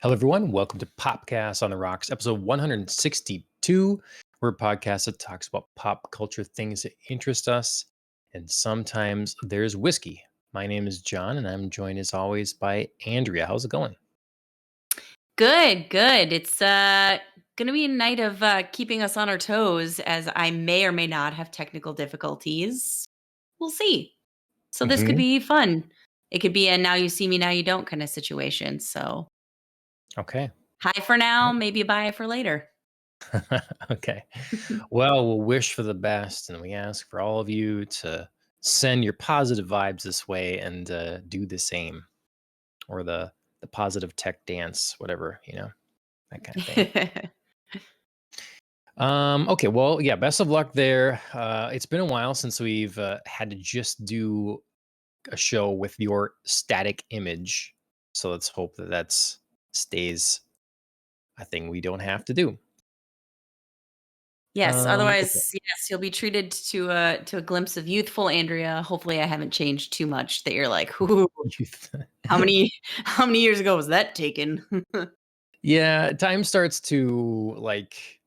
Hello, everyone. Welcome to Popcast on the Rocks, episode 162. We're a podcast that talks about pop culture things that interest us, and sometimes there's whiskey. My name is John, and I'm joined as always by Andrea. How's it going? Good. It's gonna be a night of keeping us on our toes, as I may or may not have technical difficulties. We'll see. So this could hmm be fun. It could be a now you see me, now you don't kind of situation. So Okay. hi for now, maybe bye for later. Okay. Well, we'll wish for the best, and we ask for all of you to send your positive vibes this way and do the same, or the positive tech dance, whatever, that kind of thing. Okay, well, yeah, best of luck there. It's been a while since we've had to just do a show with your static image. So let's hope that that's stays a thing we don't have to do. Yes, Okay. otherwise, yes, you'll be treated to a glimpse of youthful Andrea. Hopefully I haven't changed too much that you're like, "Ooh, Youth. how many how many years ago was that taken?" Yeah, time starts to like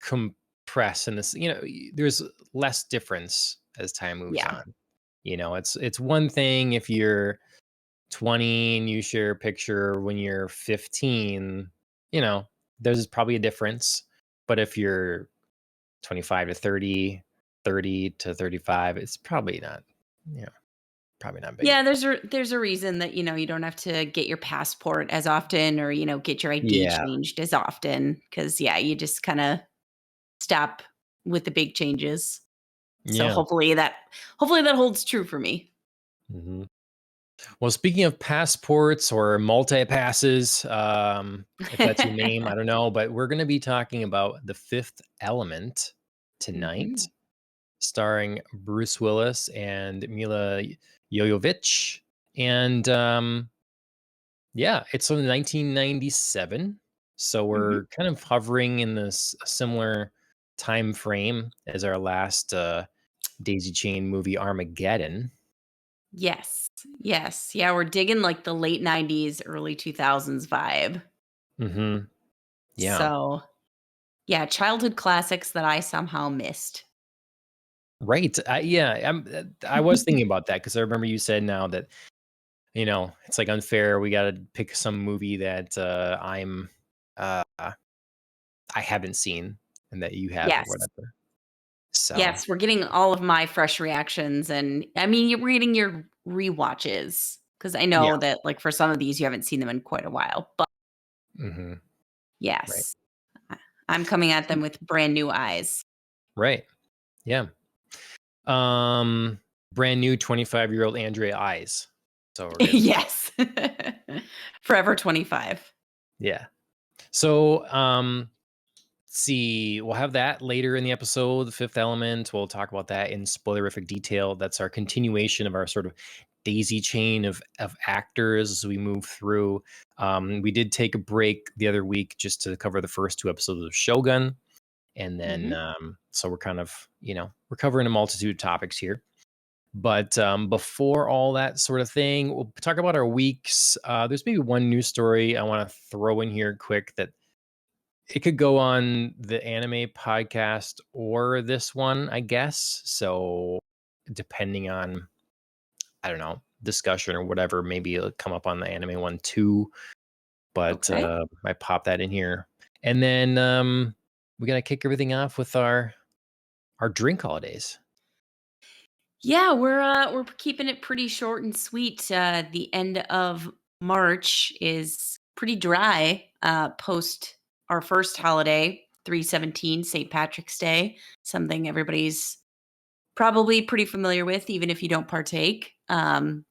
compress in this, there's less difference as time moves Yeah. on. It's one thing if you're 20 and you share a picture when you're 15, there's probably a difference. But if you're 25 to 30, 30 to 35, it's you know, probably not big. Yeah, there's a reason that, you don't have to get your passport as often or, get your ID Yeah. changed as often because yeah, you just kinda stop with the big changes. So Yeah. hopefully that holds true for me. hmm Well, speaking of passports or multi passes, if that's your name, I don't know, but we're going to be talking about The Fifth Element tonight, Mhm. starring Bruce Willis and Mila Jovovich. And yeah, it's from 1997. So Mhm. we're kind of hovering in this similar time frame as our last Daisy Chain movie, Armageddon. Yes. Yes. Yeah, we're digging like the late '90s, early 2000s vibe. hmm Yeah, So, yeah, childhood classics that I somehow missed. right. I was thinking about that because I remember you said now that it's like unfair. We got to pick some movie that I haven't seen and that you have or Yes. whatever. So Yes, we're getting all of my fresh reactions, and I mean, you're getting your rewatches because I yeah, know that, like, for some of these, you haven't seen them in quite a while, but hmm right, yes, I I'm coming at them with brand new eyes. right, yeah. Um, Brand new 25-year-old Andrea eyes. So we're getting Yes. Forever 25. yeah. So see, we'll have that later in the episode, The Fifth Element. We'll talk about that in spoilerific detail. That's our continuation of our sort of daisy chain of actors as we move through. We did take a break the other week just to cover the first two episodes of Shogun. And then, Mhm. so we're kind of, we're covering a multitude of topics here. But before all that sort of thing, we'll talk about our weeks. There's maybe one news story I want to throw in here quick that it could go on the anime podcast or this one, I guess. So depending on, I don't know, discussion or whatever, maybe it'll come up on the anime one too. But Okay. I pop that in here. And then we gotta kick everything off with our drink holidays. Yeah, we're keeping it pretty short and sweet. The end of March is pretty dry, post our first holiday, 3/17, St. Patrick's Day, something everybody's probably pretty familiar with, even if you don't partake. I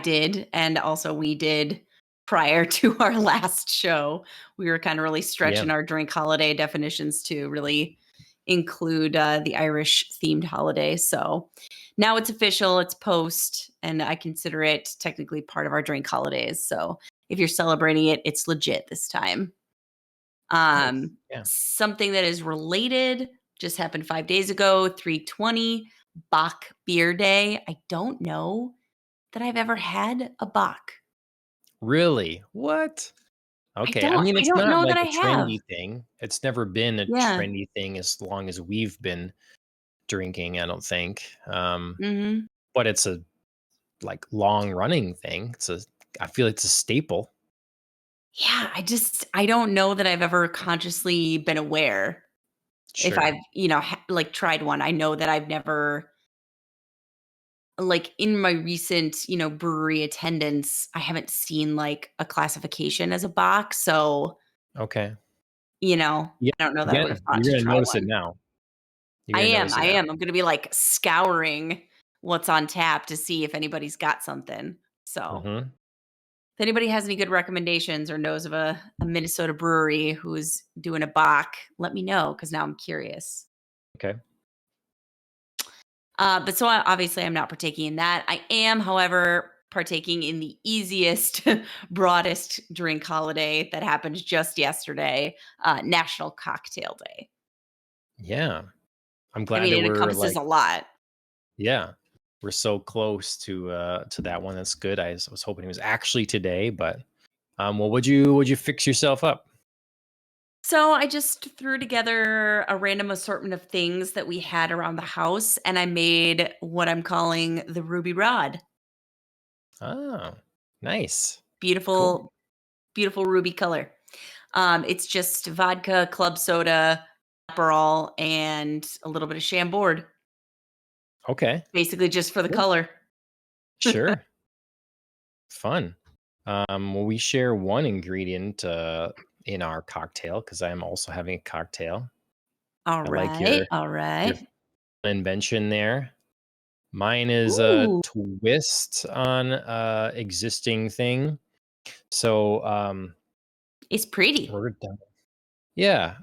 did, and also we did prior to our last show. We were kind of really Yeah. stretching our drink holiday definitions to really include the Irish themed holiday. So now it's official, it's post, and I consider it technically part of our drink holidays. So if you're celebrating it, it's legit this time. Nice. Yeah. Something that is related just happened 5 days ago, 320 Bach Beer Day. I don't know that I've ever had a Bach. Really? What? Okay. I mean, I it's don't not know that like I a have. trendy thing. It's never been a Yeah. trendy thing as long as we've been drinking, I don't think. Mhm. But it's a like long running thing. I feel it's a staple. Yeah, I don't know that I've ever consciously been aware if Sure. I've, like, tried one. I know that I've never like, in my recent, brewery attendance, I haven't seen, like, a classification as a box, so, Okay. Yeah. I don't know that I Yeah. would've thought You're to gonna try notice it one. now. You're I gonna am, notice it I now. am. I'm gonna be, like, scouring what's on tap to see if anybody's got something. So, Hmm. if anybody has any good recommendations or knows of a Minnesota brewery who's doing a Bach, let me know because now I'm curious. Okay. But so obviously, I'm not partaking in that. I am, however, partaking in the easiest, broadest drink holiday that happened just yesterday, National Cocktail Day. Yeah. I'm I glad mean, that it we're encompasses like, a lot. yeah, we're so close to that one. That's good. I was hoping it was actually today, but well, would you fix yourself up? So I just threw together a random assortment of things that we had around the house, and I made what I'm calling the Ruby Rod. Oh, nice. Cool. Beautiful, beautiful ruby color. It's just vodka, club soda, Aperol, and a little bit of Chambord, Okay. basically just for the Cool. color. Sure. Fun. Well, we share one ingredient in our cocktail because I am also having a cocktail. All I like right, all your right. invention there. Mine is a Ooh, twist on a existing thing. So it's pretty. we're done. Yeah,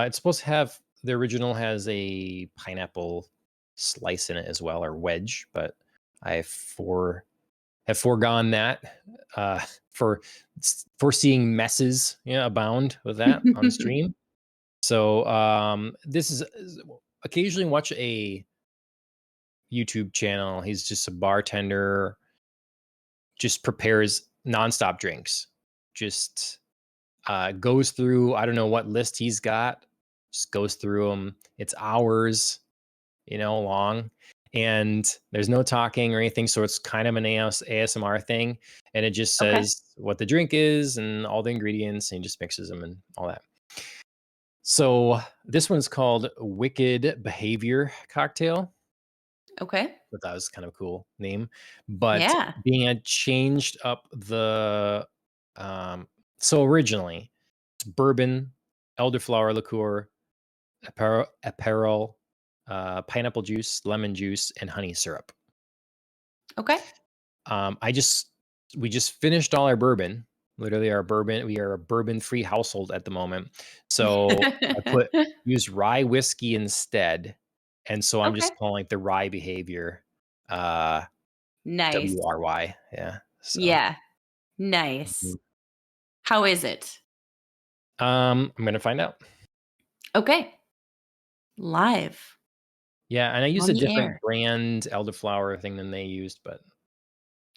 it's supposed to have the original has a pineapple slice in it as well, or wedge, but I have foregone that uh, for foreseeing messes, abound with that on stream. So this is occasionally watch a YouTube channel. He's just a bartender, just prepares nonstop drinks, just goes through, I don't know what list he's got, just goes through them. It's hours, long, and there's no talking or anything. So it's kind of an ASMR thing. And it just Okay, says what the drink is and all the ingredients, and he just mixes them and all that. So this one's called Wicked Behavior Cocktail. okay. But that was kind of a cool name. But Yeah, being I changed up the so originally it's bourbon, elderflower liqueur, apparel, pineapple juice, lemon juice, and honey syrup. okay. I just We just finished all our bourbon. Literally, our bourbon. We are a bourbon-free household at the moment. So I use rye whiskey instead, and so I'm Okay. just calling it the rye behavior. Uh, Nice. WRY. Yeah. So, Yeah, nice. mhm. How is it? I'm gonna find out. Okay, live Yeah, and I use on a the different air. brand elderflower thing than they used, but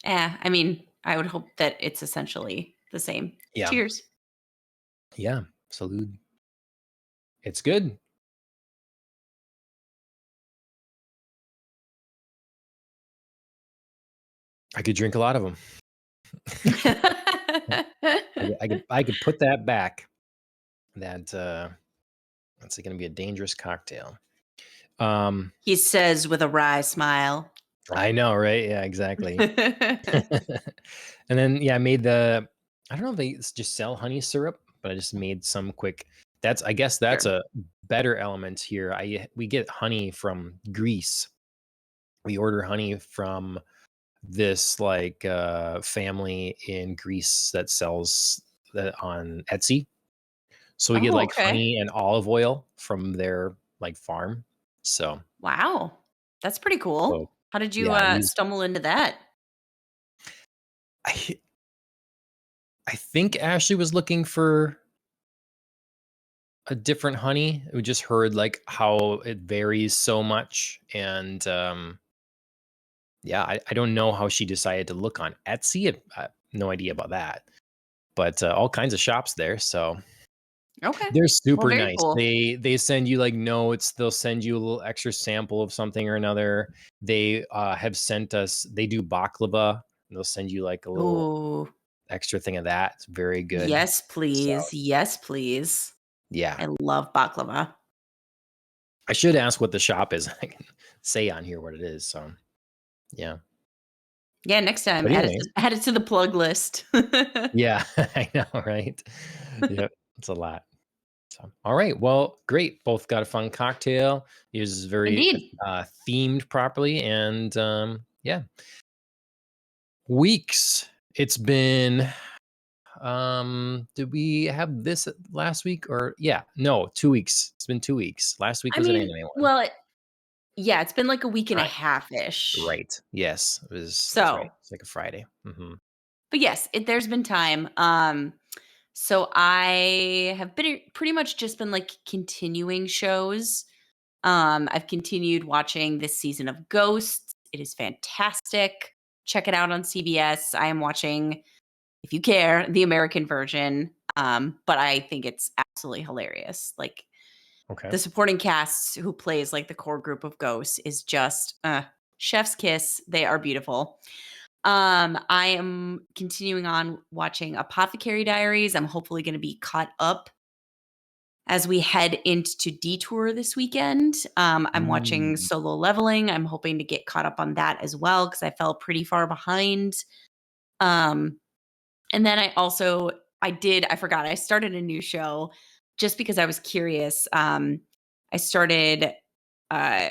I mean, I would hope that it's essentially the same. yeah, Cheers. yeah. Salud. It's good. I could drink a lot of them. I could put that back. That that's gonna be a dangerous cocktail. Um, He says with a wry smile. I know, right? Yeah, exactly. And then yeah, I made I don't know if they just sell honey syrup, but I just made some quick. I guess that's Sure. a better element here. We get honey from Greece. We order honey from this like family in Greece that sells that on Etsy. So we get Oh, like okay. honey and olive oil from their like farm. So Wow. That's pretty cool. so How did you, yeah, stumble into that? I I think Ashley was looking for a different honey. We just heard like how it varies so much, and yeah, I don't know how she decided to look on Etsy. no idea about that. But all kinds of shops there, so Okay. they're Well, super very nice. cool. They send you like notes. They'll send you a little extra sample of something or another. They have sent us. They do baklava. They'll send you like a little Ooh. extra thing of that. It's very good. Yes, So please. Yes, please. yeah, I love baklava. I should ask what the shop is. I can say on here what it is. So yeah. Yeah, next time, But anyways, add it to the plug list. yeah, I know, right? Yep, it's a lot. So, all right. Well, great. Both got a fun cocktail. It was very Indeed. themed properly, and yeah, weeks. It's been. Did we have this last week or yeah? No, 2 weeks. It's been 2 weeks. Last week I was an mean, anime one. well, yeah, it's been like a week and a Right. half-ish. Right. Yes, it was. That's right. So, It's like a Friday. Hmm. but yes, there's been time. So I have been pretty much just been like continuing shows. I've continued watching this season of Ghosts. It is fantastic. Check it out on CBS. I am watching, if you care, the American version. But I think it's absolutely hilarious. Like Okay. the supporting cast who plays like the core group of ghosts is just chef's kiss. They are beautiful. I am continuing on watching Apothecary Diaries. I'm hopefully going to be caught up as we head into Detour this weekend. I'm watching Mm, Solo Leveling. I'm hoping to get caught up on that as well because I fell pretty far behind. Um, and then I forgot, I started a new show just because I was curious. I started uh,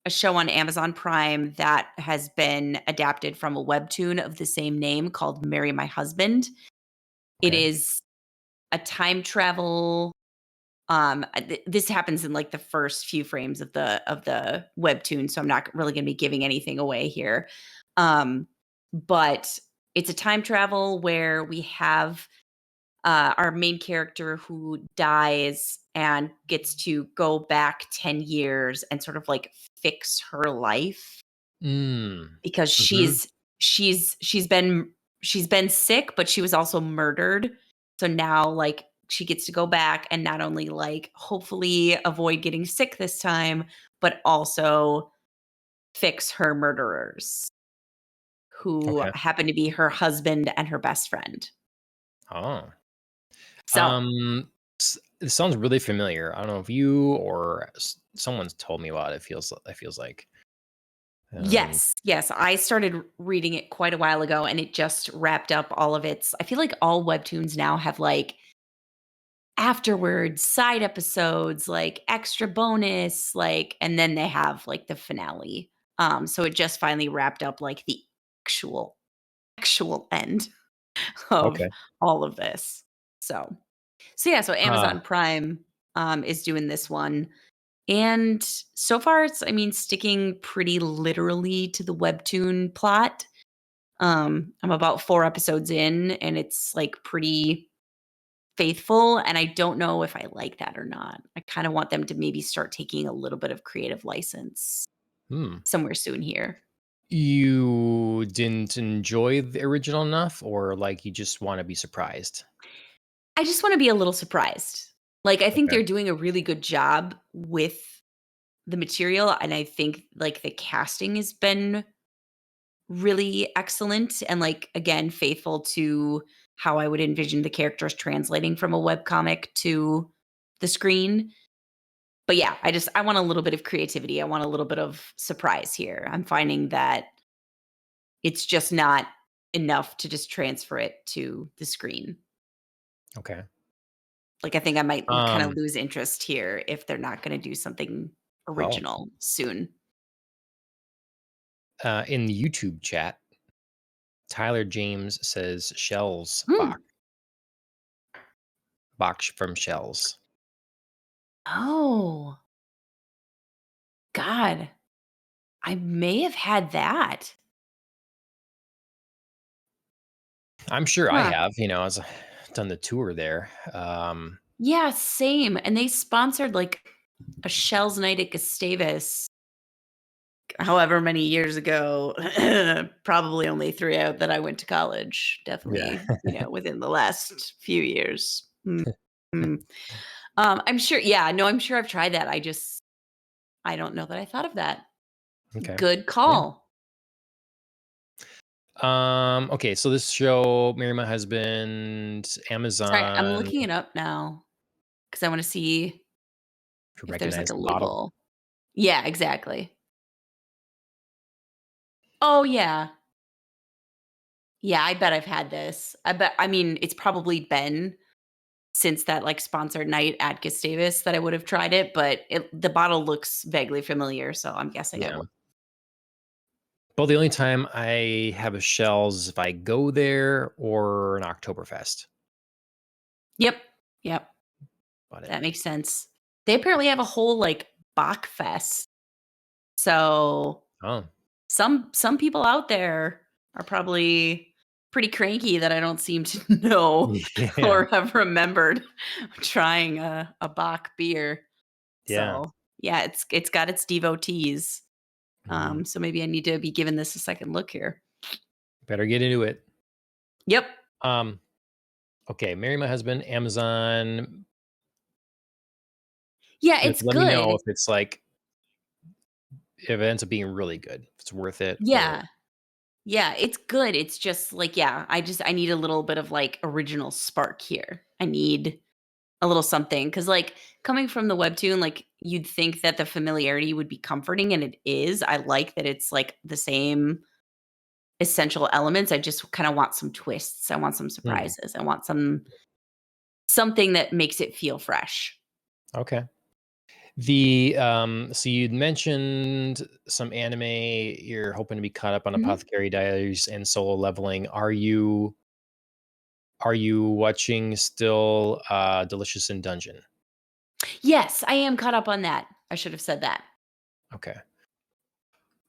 a show on Amazon Prime that has been adapted from a webtoon of the same name called Marry My Husband. It okay. is a time travel. This happens in like the first few frames of the webtoon, so I'm not really going to be giving anything away here. But it's a time travel where we have our main character who dies and gets to go back 10 years and sort of like fix her life Mm, because hmm. she's been sick, but she was also murdered. So now like she gets to go back and not only like hopefully avoid getting sick this time, but also fix her murderers who Okay. happen to be her husband and her best friend. Oh. So It sounds really familiar. I don't know if you or someone's told me about it. It feels like. Um, yes, yes. I started reading it quite a while ago and it just wrapped up all of its. I feel like all webtoons now have like afterwards side episodes, like extra bonus, like, and then they have like the finale. So it just finally wrapped up like the actual actual end of okay. all of this. So yeah, so Uh, Amazon Prime is doing this one. And so far, it's, I mean, sticking pretty literally to the webtoon plot. I'm about 4 episodes in, and it's like pretty faithful. And I don't know if I like that or not. I kind of want them to maybe start taking a little bit of creative license hmm. somewhere soon here. You didn't enjoy the original enough, or like you just want to be surprised? I just want to be a little surprised. Like, I think Okay. they're doing a really good job with the material. And I think like the casting has been really excellent and like again faithful to how I would envision the characters translating from a webcomic to the screen. But yeah, I want a little bit of creativity. I want a little bit of surprise here. I'm finding that it's just not enough to just transfer it to the screen. Okay. Like I think I might kind of Um. lose interest here if they're not going to do something Oh. original soon. In the YouTube chat, Tyler James says shells Hmm. box from shells. Oh, God. I may have had that. I'm sure I Huh. have. As I've done the tour there. Yeah, same, and they sponsored, like, a Shell's Night at Gustavus however many years ago, probably only 3 out that I went to college, Yeah. definitely, within the last few years. Mm. I'm sure no, I'm sure I've tried that. I don't know that I thought of that. Okay. Good Yeah. call. Okay, so this show, Marry My Husband, Sorry, I'm Amazon, looking it up now because I wanna see if you if there's, like, recognize a the bottle. label. Yeah, exactly. Oh, yeah. Yeah, I bet I've had this. I mean, it's probably been since that, like, sponsored night at Gustavus that I would have tried it, but the bottle looks vaguely familiar, so I'm guessing I Yeah. will. Well, the only time I have a shells is if I go there or an Oktoberfest. Yep. Yep. About it. That makes sense. They apparently have a whole, like, Bach fest. So, Oh. some people out there are probably pretty cranky that I don't seem to know Yeah. or have remembered trying a Bach beer. Yeah. So, yeah, it's got its devotees. Mhm. So maybe I need to be giving this a second look here. Better get into it. Yep. Um, okay, Marry My Husband, Amazon. Yeah, You have it's to let me know good. if it's like if it ends up being really good, if it's worth it or Yeah. Yeah, it's good. It's just like, yeah, I need a little bit of like original spark here. I need a little something cuz like coming from the webtoon like you'd think that the familiarity would be comforting and it is. I like that it's like the same essential elements. I just kind of want some twists. I want some Hmm, surprises. I want something that makes it feel fresh. okay. So you'd mentioned some anime, you're hoping to be caught up on Mhm. Apothecary Diaries and Solo Leveling. Are you watching still Delicious in Dungeon? Yes, I am caught up on that. I should have said that. Okay.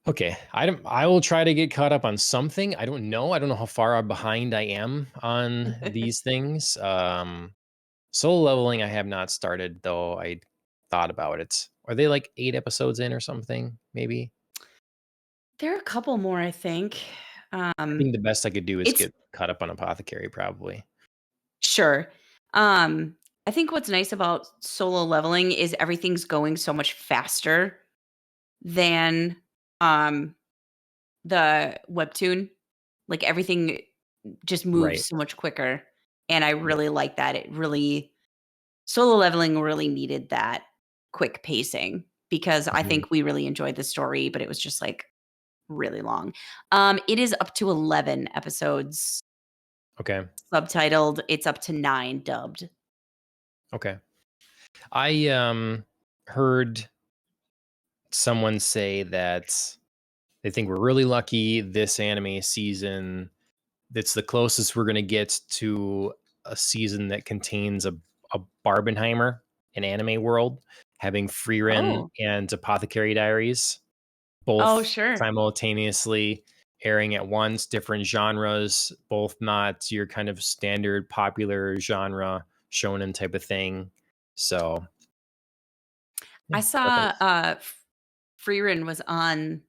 Okay. I will try to get caught up on something. I don't know. I don't know how far behind I am on these things. Solo Leveling I have not started, though I thought about it. Are they like 8 episodes in or something, maybe? There are a couple more, I think. I think the best I could do is It's get caught up on Apothecary, probably. sure. Um, I think what's nice about solo leveling is everything's going so much faster than um the webtoon. Like everything just Right. moves so much quicker. And I Yeah. really like that. It really solo leveling really needed that quick pacing because I Mhm. think we really enjoyed the story, but it was just like really long. It is up to 11 episodes Okay. subtitled. It's up to 9 dubbed. Okay. I heard someone say that they think we're really lucky this anime season. That's the closest we're gonna get to a season that contains a Barbenheimer in anime world, having Frieren Oh. and Apothecary Diaries Oh, both sure. simultaneously airing at once, different genres, both not your kind of standard popular genre shonen type of thing. So, yeah, I saw, Frieren was on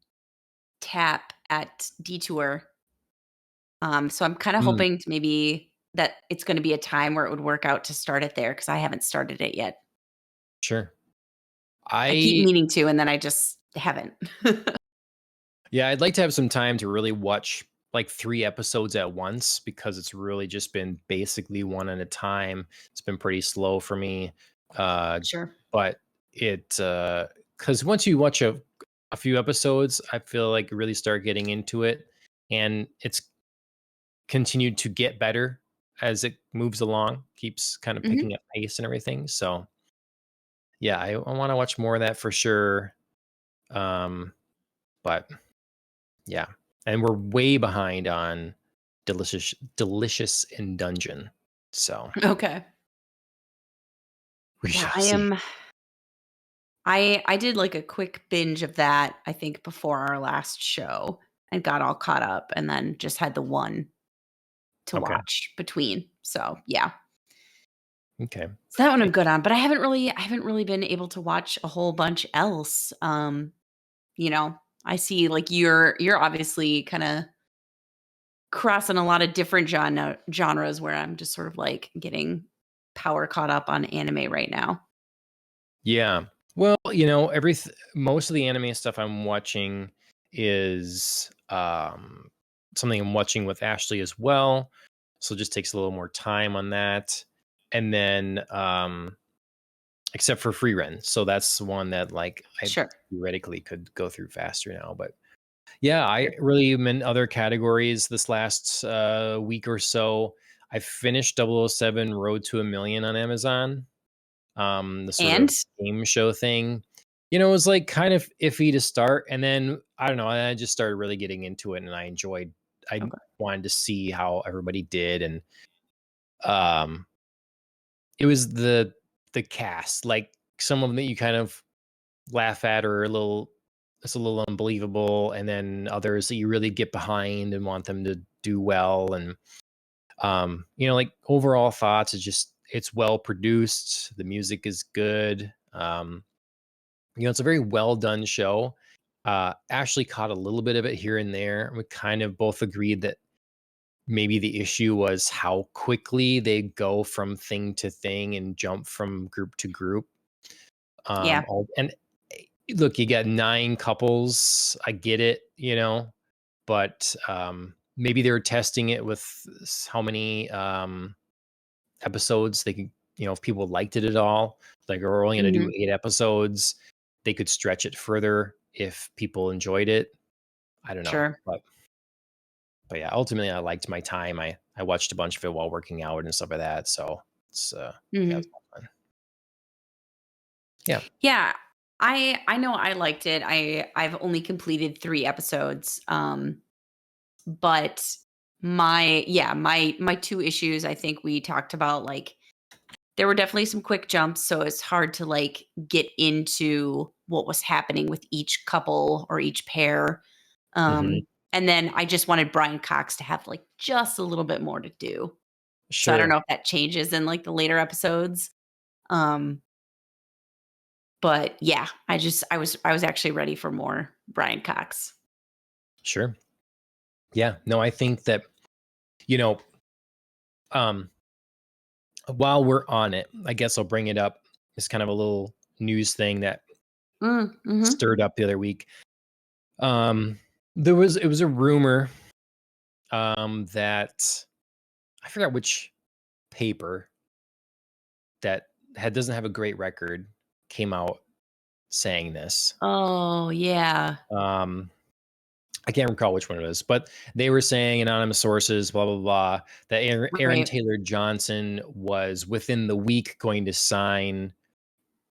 tap at Detour, so I'm kinda mm, hoping to maybe that it's gonna be a time where it would work out to start it there because I haven't started it yet. sure. I keep I meaning to, and then I just haven't. Yeah, I'd like to have some time to really watch like 3 episodes at once because it's really just been basically one at a time. It's been pretty slow for me. Uh, Sure. but because once you watch a few episodes, I feel like you really start getting into it and it's continued to get better as it moves along, keeps kind of Mhm. picking up pace and everything. So yeah, I want to watch more of that for sure. Um, but Yeah, and we're way behind on Delicious in Dungeon, so Okay. we Yeah, shall see. I did, like, a quick binge of that, I think, before our last show and got all caught up and then just had the one to Okay, watch between. So, yeah. okay. So that one I'm good on, but I haven't really been able to watch a whole bunch else. You know, I see like you're obviously kind of crossing a lot of different genres where I'm just sort of like getting power caught up on anime right now. Yeah. Well, most of the anime stuff I'm watching is something I'm watching with Ashley as well. So it just takes a little more time on that. And then except for Free Run. So that's one that like I Sure. theoretically could go through faster now. But yeah, I really am in other categories this last week or so. I finished 007 Road to a Million on Amazon. The sort And of game show thing. It was like kind of iffy to start, and then I don't know, I just started really getting into it, and I okay. wanted to see how everybody did, and um, it was the cast, like some of them that you kind of laugh at or it's a little unbelievable, and then others that you really get behind and want them to do well, and like overall thoughts, it's well produced, the music is good. It's a very well done show. Ashley caught a little bit of it here and there. We kind of both agreed that maybe the issue was how quickly they go from thing to thing and jump from group to group. Yeah. Look, you got 9 couples. I get it, but maybe they're testing it with how many episodes they could, if people liked it at all, like we're only going to do Mhm. 8 episodes, they could stretch it further if people enjoyed it. I don't know, Sure. but yeah, ultimately I liked my time. I watched a bunch of it while working out and stuff like that. So yeah, it's Mhm. fun. Yeah. Yeah. I know I liked it. I've only completed 3 episodes. But my 2 issues I think we talked about, like, there were definitely some quick jumps, so it's hard to, like, get into what was happening with each couple or each pair. Hmm. And then I just wanted Brian Cox to have, like, just a little bit more to do. So I don't Sure. know if that changes in, like, the later episodes. Um, but yeah, I was actually ready for more Brian Cox. Sure. Yeah. No, I think that, you know, um, while we're on it, I guess I'll bring it up. It's kind of a little news thing that Mhm. stirred up the other week. Um, it was a rumor that I forgot which paper that doesn't have a great record came out saying this. Oh, yeah. Um, I can't recall which one it was, but they were saying anonymous sources, blah blah blah, that Aaron Right. Taylor Johnson was within the week going to sign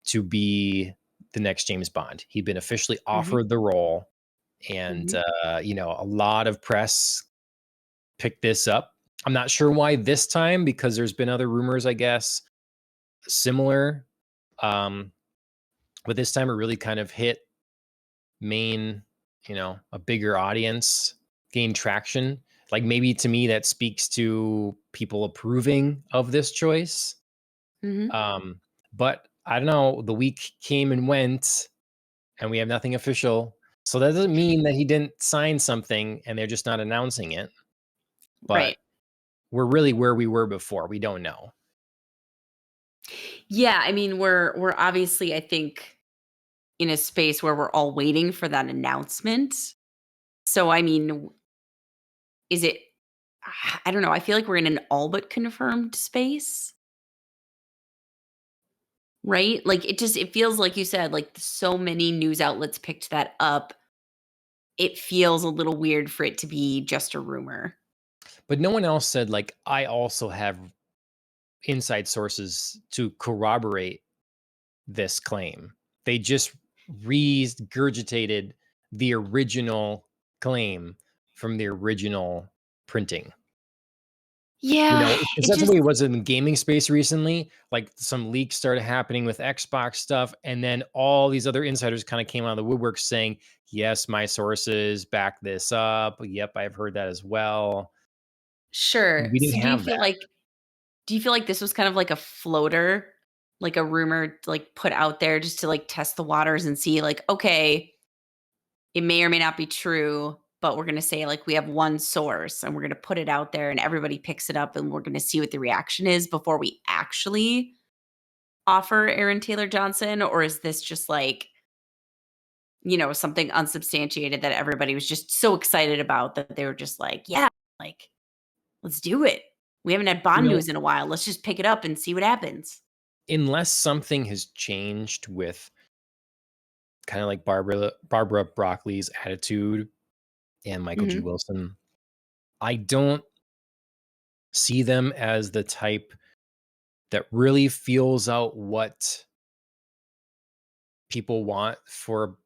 to be the next James Bond. He'd been officially Mhm. offered the role, and Mhm. a lot of press picked this up. I'm not sure why this time, because there's been other rumors, I guess, similar. Um, but this time it really kind of hit main, a bigger audience, gain traction. Like maybe to me that speaks to people approving of this choice. Mhm. Um, but I don't know, the week came and went and we have nothing official. So that doesn't mean that he didn't sign something and they're just not announcing it. But Right. we're really where we were before. We don't know. Yeah, I mean, we're obviously, I think, in a space where we're all waiting for that announcement. So, I mean, is it I don't know, I feel like we're in an all but confirmed space, right? Like, it feels like you said, like, so many news outlets picked that up. It feels a little weird for it to be just a rumor. But no one else said, like, I also have inside sources to corroborate this claim. They just regurgitated the original claim from the original printing. Yeah, Because it that's the just way it was in the gaming space recently. Like some leaks started happening with Xbox stuff, and then all these other insiders kind of came out of the woodwork saying, "Yes, my sources back this up. Yep, I've heard that as well." sure. We So, didn't have that. do you feel like this was kind of like a floater, like a rumor, like, put out there just to, like, test the waters and see, like, okay, it may or may not be true, but we're gonna say, like, we have one source, and we're gonna put it out there, and everybody picks it up, and we're gonna see what the reaction is before we actually offer Aaron Taylor Johnson? Or is this just, like, something unsubstantiated that everybody was just so excited about that they were just like, "Yeah, like, let's do it. We haven't had You Bond know, news in a while. Let's just pick it up and see what happens." unless something has changed with kind of like Barbara Broccoli's attitude and Michael G. Mhm, Wilson, I don't see them as the type that really feels out what people want for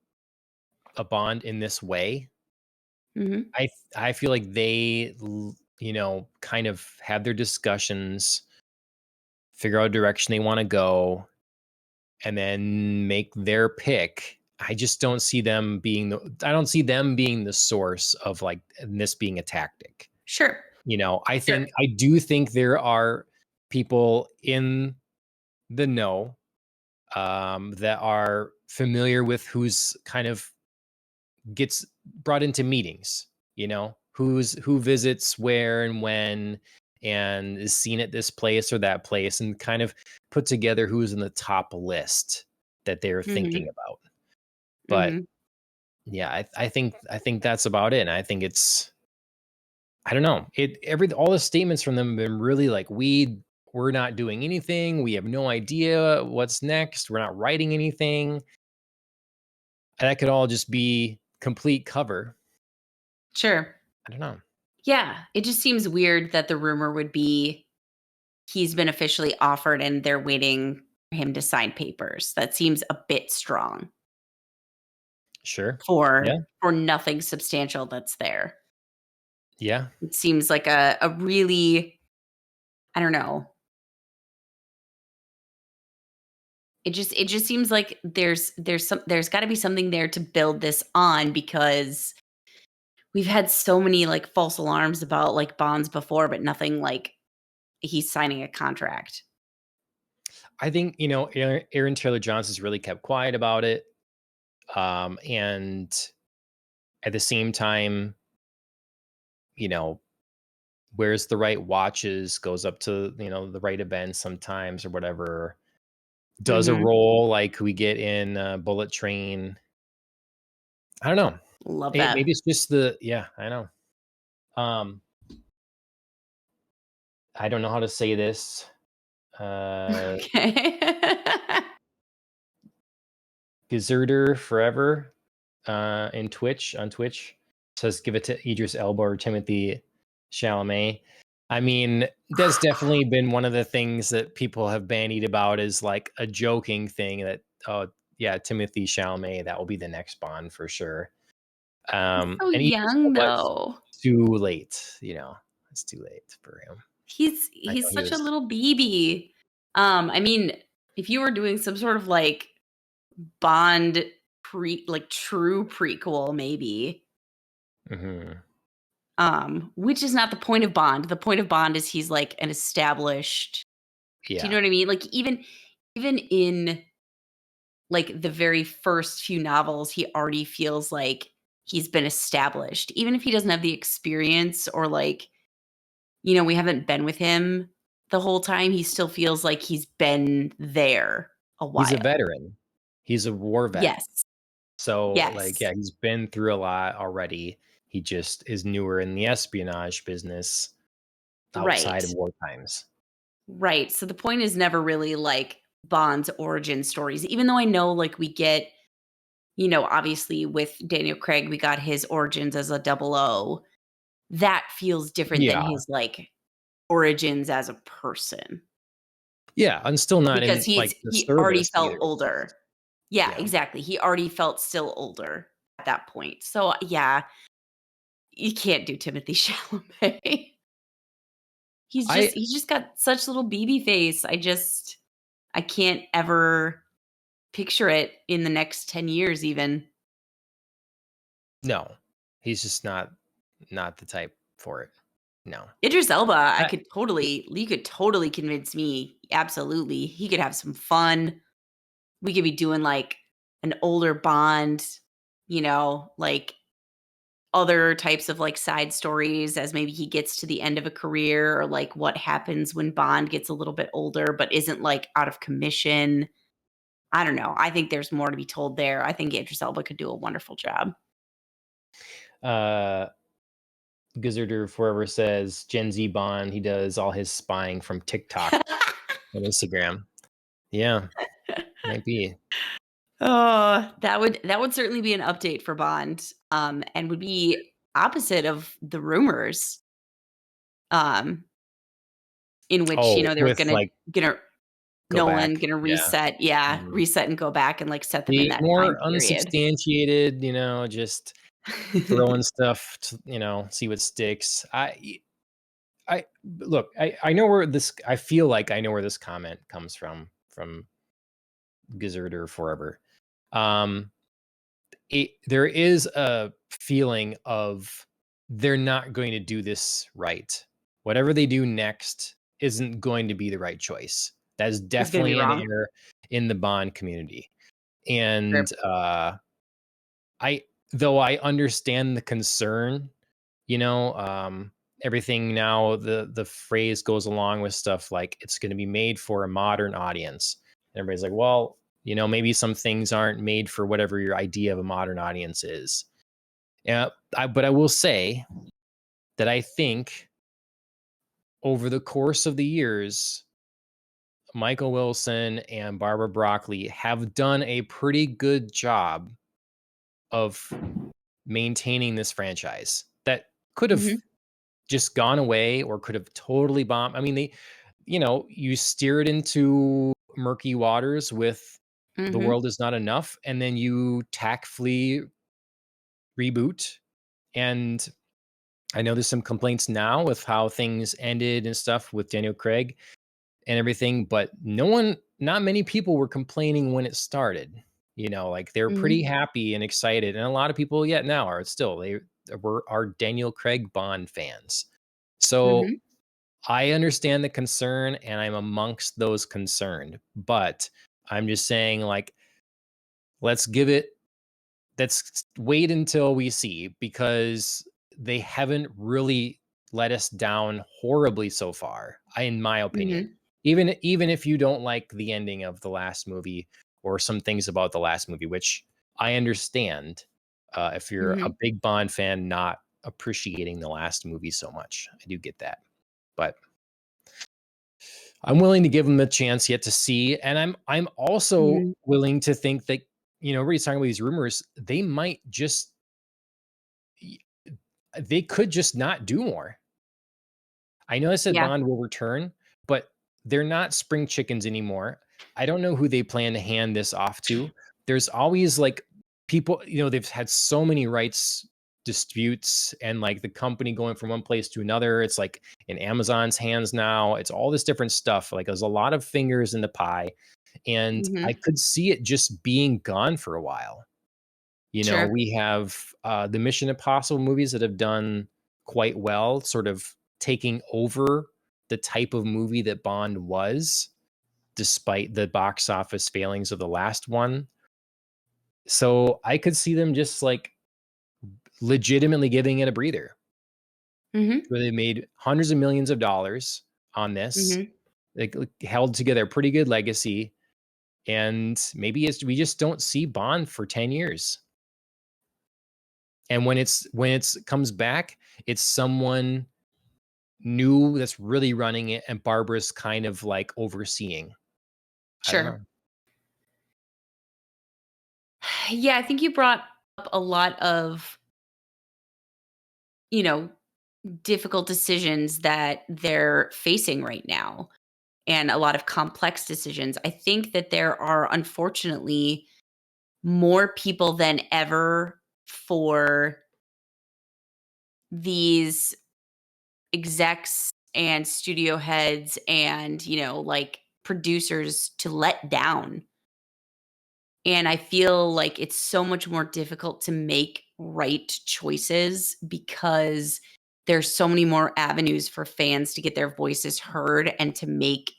a Bond in this way. mhm, I feel like they kind of have their discussions, figure out a direction they want to go, and then make their pick. I just don't see them being the source of like this being a tactic. sure, sure, I do think there are people in the know that are familiar with who's kind of gets brought into meetings, who visits where and when and is seen at this place or that place and kind of put together who's in the top list that they're thinking mhm, about. But mhm, yeah, I think that's about it. And I think it's I don't know. All the statements from them have been really like we're not doing anything. We have no idea what's next. We're not writing anything. And that could all just be complete cover. sure. I don't know. Yeah, it just seems weird that the rumor would be he's been officially offered and they're waiting for him to sign papers. That seems a bit strong Sure. Yeah. for nothing substantial that's there. Yeah. It seems like a really, I don't know. It just seems like there's gotta be something there to build this on, because we've had so many, like, false alarms about, like, bonds before, but nothing like he's signing a contract. I think, Aaron Taylor Johnson's really kept quiet about it. And at the same time, you know, wears the right watches, goes up to, the right events sometimes or whatever, does a Mhm. role like we get in Bullet Train. I don't know. Love Maybe that. it's just yeah, I know. Um, I don't know how to say this. Uh, Okay. Gazerder Forever in on Twitch says give it to Idris Elba or Timothy Chalamet. I mean, that's definitely been one of the things that people have bandied about as like a joking thing that, oh yeah, Timothy Chalamet, that will be the next Bond for sure. He's so And Idris young, Elba, it's though. too late, it's too late for him. I He's know he such a was. little baby. I mean, if you were doing some sort of, like, Bond true prequel, maybe, Mhm. which is not the point of Bond. The point of Bond is he's, like, an established. Do you know Yeah. what I mean? Like, even in, like, the very first few novels, he already feels like he's been established. Even if he doesn't have the experience, or, like, we haven't been with him the whole time, he still feels like he's been there a He's a while. veteran. He's a war vet. Yes. So, like, Yes. yeah, he's been through a lot already. He just is newer in the espionage business outside of Right. war times. Right. So the point is never really, like, Bond's origin stories, even though I know, like, we get, obviously with Daniel Craig, we got his origins as a double O. That feels different than Yeah. his, like, origins as a person, Yeah, and still not because in, like, the he already service felt either. older. Yeah, Yeah. exactly. He already felt still older at that point. So, yeah, you can't do Timothy Chalamet. I He's just got such little baby face. I can't ever picture it in the next 10 years even. No. He's just not the type for it. No. Idris Elba, I you could totally convince me. Absolutely. He could have some fun. We could be doing, like, an older Bond. like other types of like side stories as maybe he gets to the end of a career, or like what happens when Bond gets a little bit older but isn't like out of commission. I don't know. I think there's more to be told there. I think Idris Elba could do a wonderful job. Uh, Gizzarder Forever says Gen Z Bond. He does all his spying from TikTok and Instagram. Yeah, might be. Oh, that would certainly be an update for Bond, and would be opposite of the rumors, um, in which, Oh, they were with gonna go Nolan back. gonna Yeah. Mhm. reset and go back and, like, set them in The that time more period. unsubstantiated, just throwing stuff to, see what sticks. Look, I know where this I feel like I know where this comment comes from Gizzard or Forever. Um, there is a feeling of they're not going to do this right. Whatever they do next isn't going to be the right choice. That is It's gonna be definitely an wrong. error in the Bond community. Sure. And I though I understand the concern, you know, um, everything now the phrase goes along with stuff like it's going to be made for a modern audience. And everybody's like, well, maybe some things aren't made for whatever your idea of a modern audience is. Yeah, but I will say that I think over the course of the years, Michael Wilson and Barbara Broccoli have done a pretty good job of maintaining this franchise that could have Mhm, just gone away or could have totally bombed. I mean, you steer it into murky waters with The mhm, World Is Not Enough, and then you tactfully reboot. And I know there's some complaints now with how things ended and stuff with Daniel Craig and everything, but not many people were complaining when it started. Like they were pretty mhm, happy and excited, and a lot of people yet now are still they were are Daniel Craig Bond fans. So mhm, I understand the concern, and I'm amongst those concerned, but I'm just saying, like, let's give it let's wait until we see, because they haven't really let us down horribly so far, in my opinion. mhm, Even if you don't like the ending of the last movie or some things about the last movie, which I understand, if you're a mhm, big Bond fan, not appreciating the last movie so much. I do get that. But I'm willing to give them a chance yet to see, and I'm also mhm. willing to think that, everybody's talking about these rumors, y they could just not do more. I know I said Yeah, Bond will return, but they're not spring chickens anymore. I don't know who they plan to hand this off to. There's always like people, they've had so many rights disputes, and like the company going from one place to another. It's like in Amazon's hands now. It's all this different stuff. Like there's a lot of fingers in the pie, and I mhm, could see it just being gone for a while. sure, We have the Mission Impossible movies that have done quite well, sort of taking over the type of movie that Bond was, despite the box office failings of the last one. So I could see them just like legitimately giving it a breather, mhm, where they made hundreds of millions of dollars on this, mhm. like held together a pretty good legacy, and maybe we just don't see Bond for 10 years. And when it's comes back, it's someone new that's really running it, and Barbara's kind of like overseeing. I don't Sure. know. Yeah, I think you brought up a lot of, you know, difficult decisions that they're facing right now, and a lot of complex decisions. I think that there are unfortunately more people than ever for these execs and studio heads and, like producers to let down. And I feel like it's so much more difficult to make right choices because there's so many more avenues for fans to get their voices heard and to make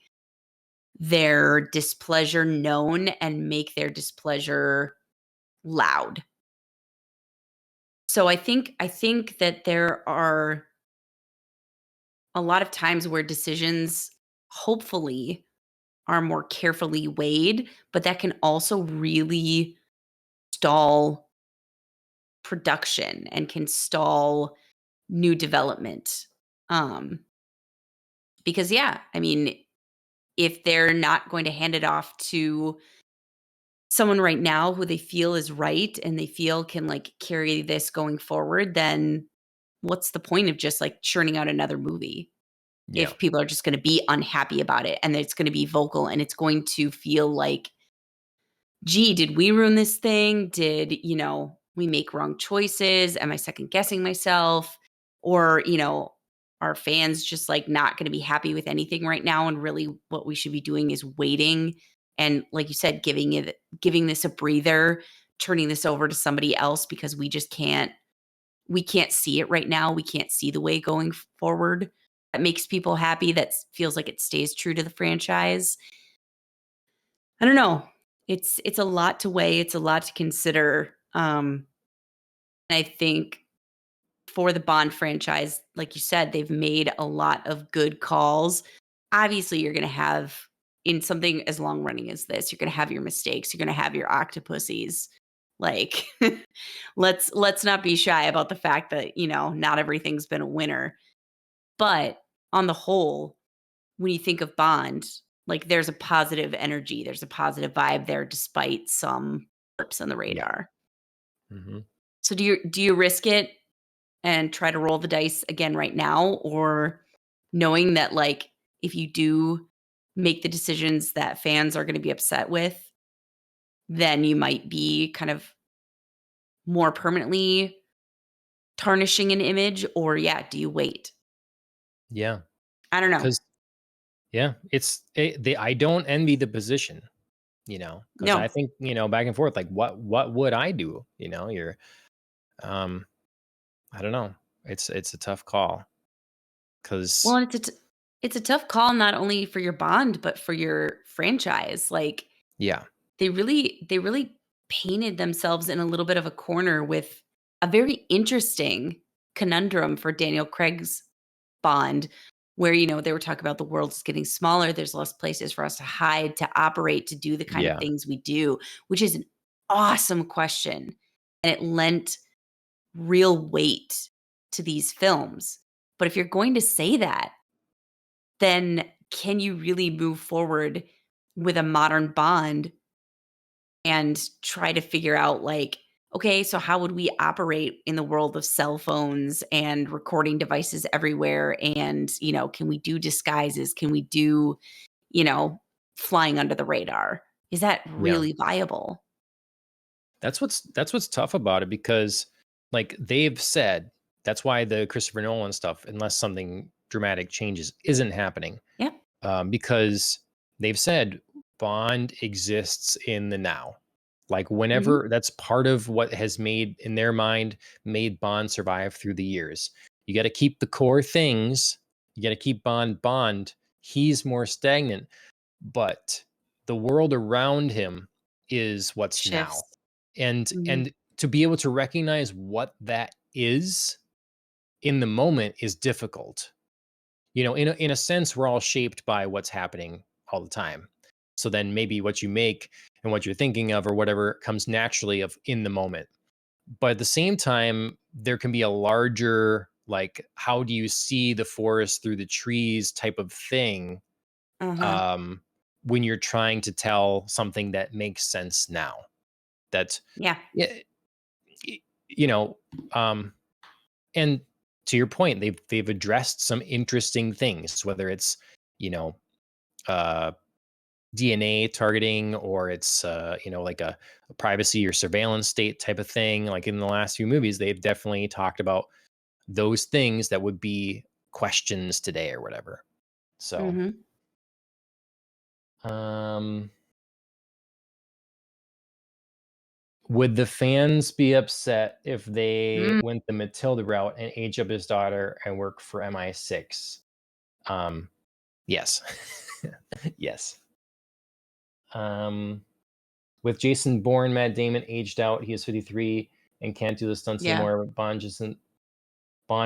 their displeasure known and make their displeasure loud. So I think that there are a lot of times where decisions hopefully are more carefully weighed, but that can also really stall production and can stall new development. Um, because yeah, I mean, if they're not going to hand it off to someone right now who they feel is right and they feel can like carry this going forward, then what's the point of just like churning out another movie Yeah. if people are just going to be unhappy about it and it's going to be vocal and it's going to feel like, gee, did we ruin this thing? Did, we make wrong choices? Am I second guessing myself? Or, are fans just like not going to be happy with anything right now? And really what we should be doing is waiting and, like you said, giving this a breather, turning this over to somebody else because we can't see it right now. We can't see the way going forward. That makes people happy. That feels like it stays true to the franchise. I don't know. It's a lot to weigh. It's a lot to consider. I think for the Bond franchise, like you said, they've made a lot of good calls. Obviously, you're going to have in something as long running as this, you're going to have your mistakes. You're going to have your octopussies. Like, let's not be shy about the fact that not everything's been a winner. But on the whole, when you think of Bond, like there's a positive energy, there's a positive vibe there despite some blips on the Yeah. radar. Hmm. So do you risk it and try to roll the dice again right now, or knowing that like if you do make the decisions that fans are going to be upset with, then you might be kind of more permanently tarnishing an image, or yeah, do you wait? Yeah. I don't know. Because yeah, I don't envy the position, because I No. think, back and forth, like what would I do? Um, I don't know. It's a tough call Well, because and it's a tough call not only for your bond, but for your franchise. Like yeah, they really painted themselves in a little bit of a corner with a very interesting conundrum for Daniel Craig's Bond, where they were talking about the world is getting smaller. There's less places for us to hide, to operate, to do the kind of yeah, things we do, which is an awesome question, and it lent real weight to these films. But if you're going to say that, then can you really move forward with a modern Bond and try to figure out like, okay, so how would we operate in the world of cell phones and recording devices everywhere? And, can we do disguises? Can we do, you know, flying under the radar? Is that yeah. really viable? That's what's tough about it because, like they've said, that's why the Christopher Nolan stuff, unless something dramatic changes, isn't happening. Yeah. Because they've said Bond exists in the now. Like Hmm. whenever that's part of what has made, in their mind, made Bond survive through the years. You got to keep the core things. You got to keep Bond Bond. He's more stagnant, but the world around him is what's now. Shifts. And Hmm. and to be able to recognize what that is in the moment is difficult. In a sense, we're all shaped by what's happening all the time. So then maybe what you make and what you're thinking of or whatever comes naturally of in the moment. But at the same time, there can be a larger, like, how do you see the forest through the trees type of thing, Uh-huh. um, when you're trying to tell something that makes sense now. That, Yeah. yeah, y- you know, um, and to your point, they've addressed some interesting things, whether it's, you know, uh, DNA targeting, or it's like a privacy or surveillance state type of thing. Like in the last few movies, they've definitely talked about those things that would be questions today or whatever. So, Hmm. um, would the fans be upset if they Mm. went the Matilda route and age up his daughter and work for MI6? Um, yes. Yes. Um, with Jason Bourne, Matt Damon aged out. He is 53, and can't do the stunts Yeah. anymore. Bond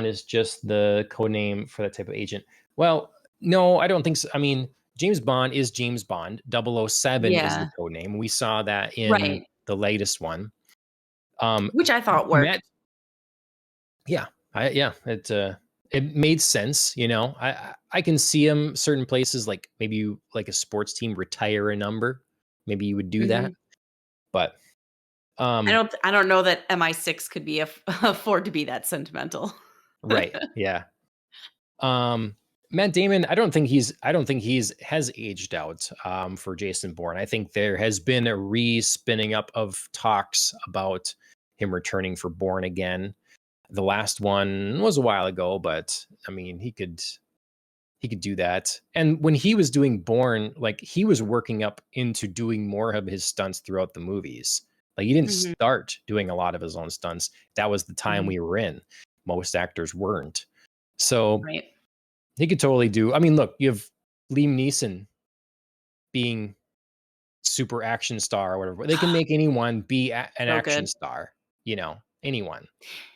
is just the code name for that type of agent. Well, no, I don't think so. I mean, James Bond is James Bond. 007 is the Yeah. code name. We saw that in Right. the latest one. Um, Which I thought Matt, worked. yeah, it made sense. I can see him certain places, like maybe you like a sports team retire a number. Maybe you would do that, Mhm. but um, I don't know that MI6 could be afford to be that sentimental. right, yeah. Um, Matt Damon, I don't think he's has aged out for Jason Bourne. I think there has been a re-spinning up of talks about him returning for Bourne again. The last one was a while ago, but I mean, he could do that. And when he was doing Bourne, like he was working up into doing more of his stunts throughout the movies. Like he didn't Mhm. start doing a lot of his own stunts. That was the time Mhm. we were in. Most actors weren't. So Right. he could totally do. I mean, look, you have Liam Neeson being super action star or whatever. They can make anyone be an So action good. star, anyone.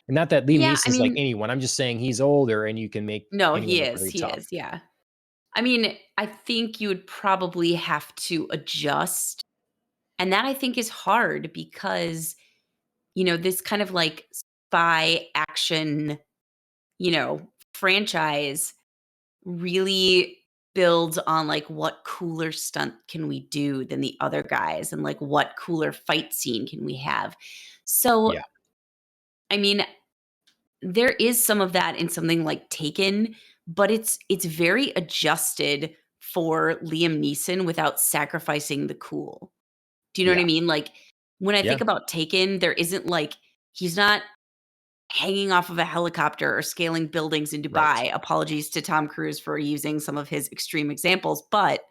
And not that Liam Yeah, I Neeson's like mean, anyone. I'm just saying he's older and you can make no, anyone look really he tough. is, yeah. I mean, I think you would probably have to adjust, and that I think is hard because, this kind of like spy action, franchise really builds on like what cooler stunt can we do than the other guys and like what cooler fight scene can we have. So, Yeah. I mean, there is some of that in something like Taken, but it's very adjusted for Liam Neeson without sacrificing the cool. Do you know what I Yeah. mean? Like when I Yeah. think about Taken, there isn't like he's not hanging off of a helicopter or scaling buildings in Right. Dubai. Apologies to Tom Cruise for using some of his extreme examples, but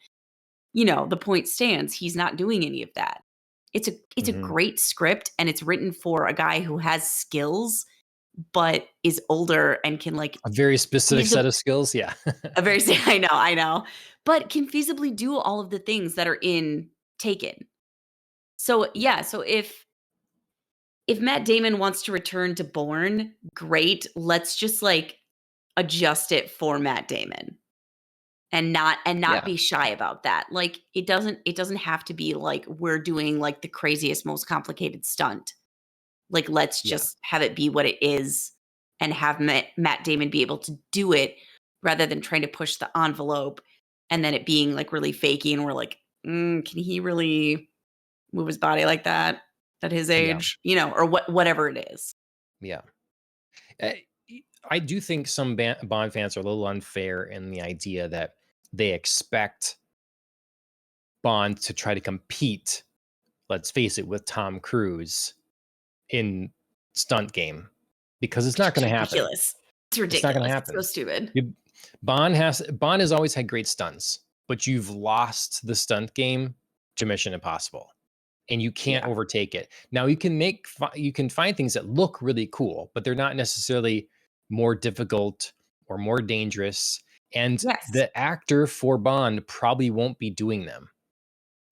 the point stands. He's not doing any of that. It's a Hmm. great script and it's written for a guy who has skills but is older and can like A very specific set feasib of skills. Yeah. a very I know, but can feasibly do all of the things that are in Taken. So, Yeah. yeah, so if Matt Damon wants to return to Bourne, great. Let's just like adjust it for Matt Damon and not Yeah. be shy about that. Like it doesn't have to be like we're doing like the craziest, most complicated stunt. Like let's Yeah. just have it be what it is and have Matt Damon be able to do it rather than trying to push the envelope and then it being like really fakey and we're like, can he really move his body like that at his Yeah. age? Or whatever it is. Yeah. Uh, I do think some Bond fans are a little unfair in the idea that they expect Bond to try to compete, let's face it, with Tom Cruise in stunt game, because it's not It's going to happen. ridiculous. It's It's not going to ridiculous. It's so happen. stupid. You- Bond has always had great stunts, but you've lost the stunt game to Mission Impossible, and you can't Yeah. overtake it. Now you can find things that look really cool, but they're not necessarily more difficult or more dangerous. And Yes. the actor for Bond probably won't be doing them.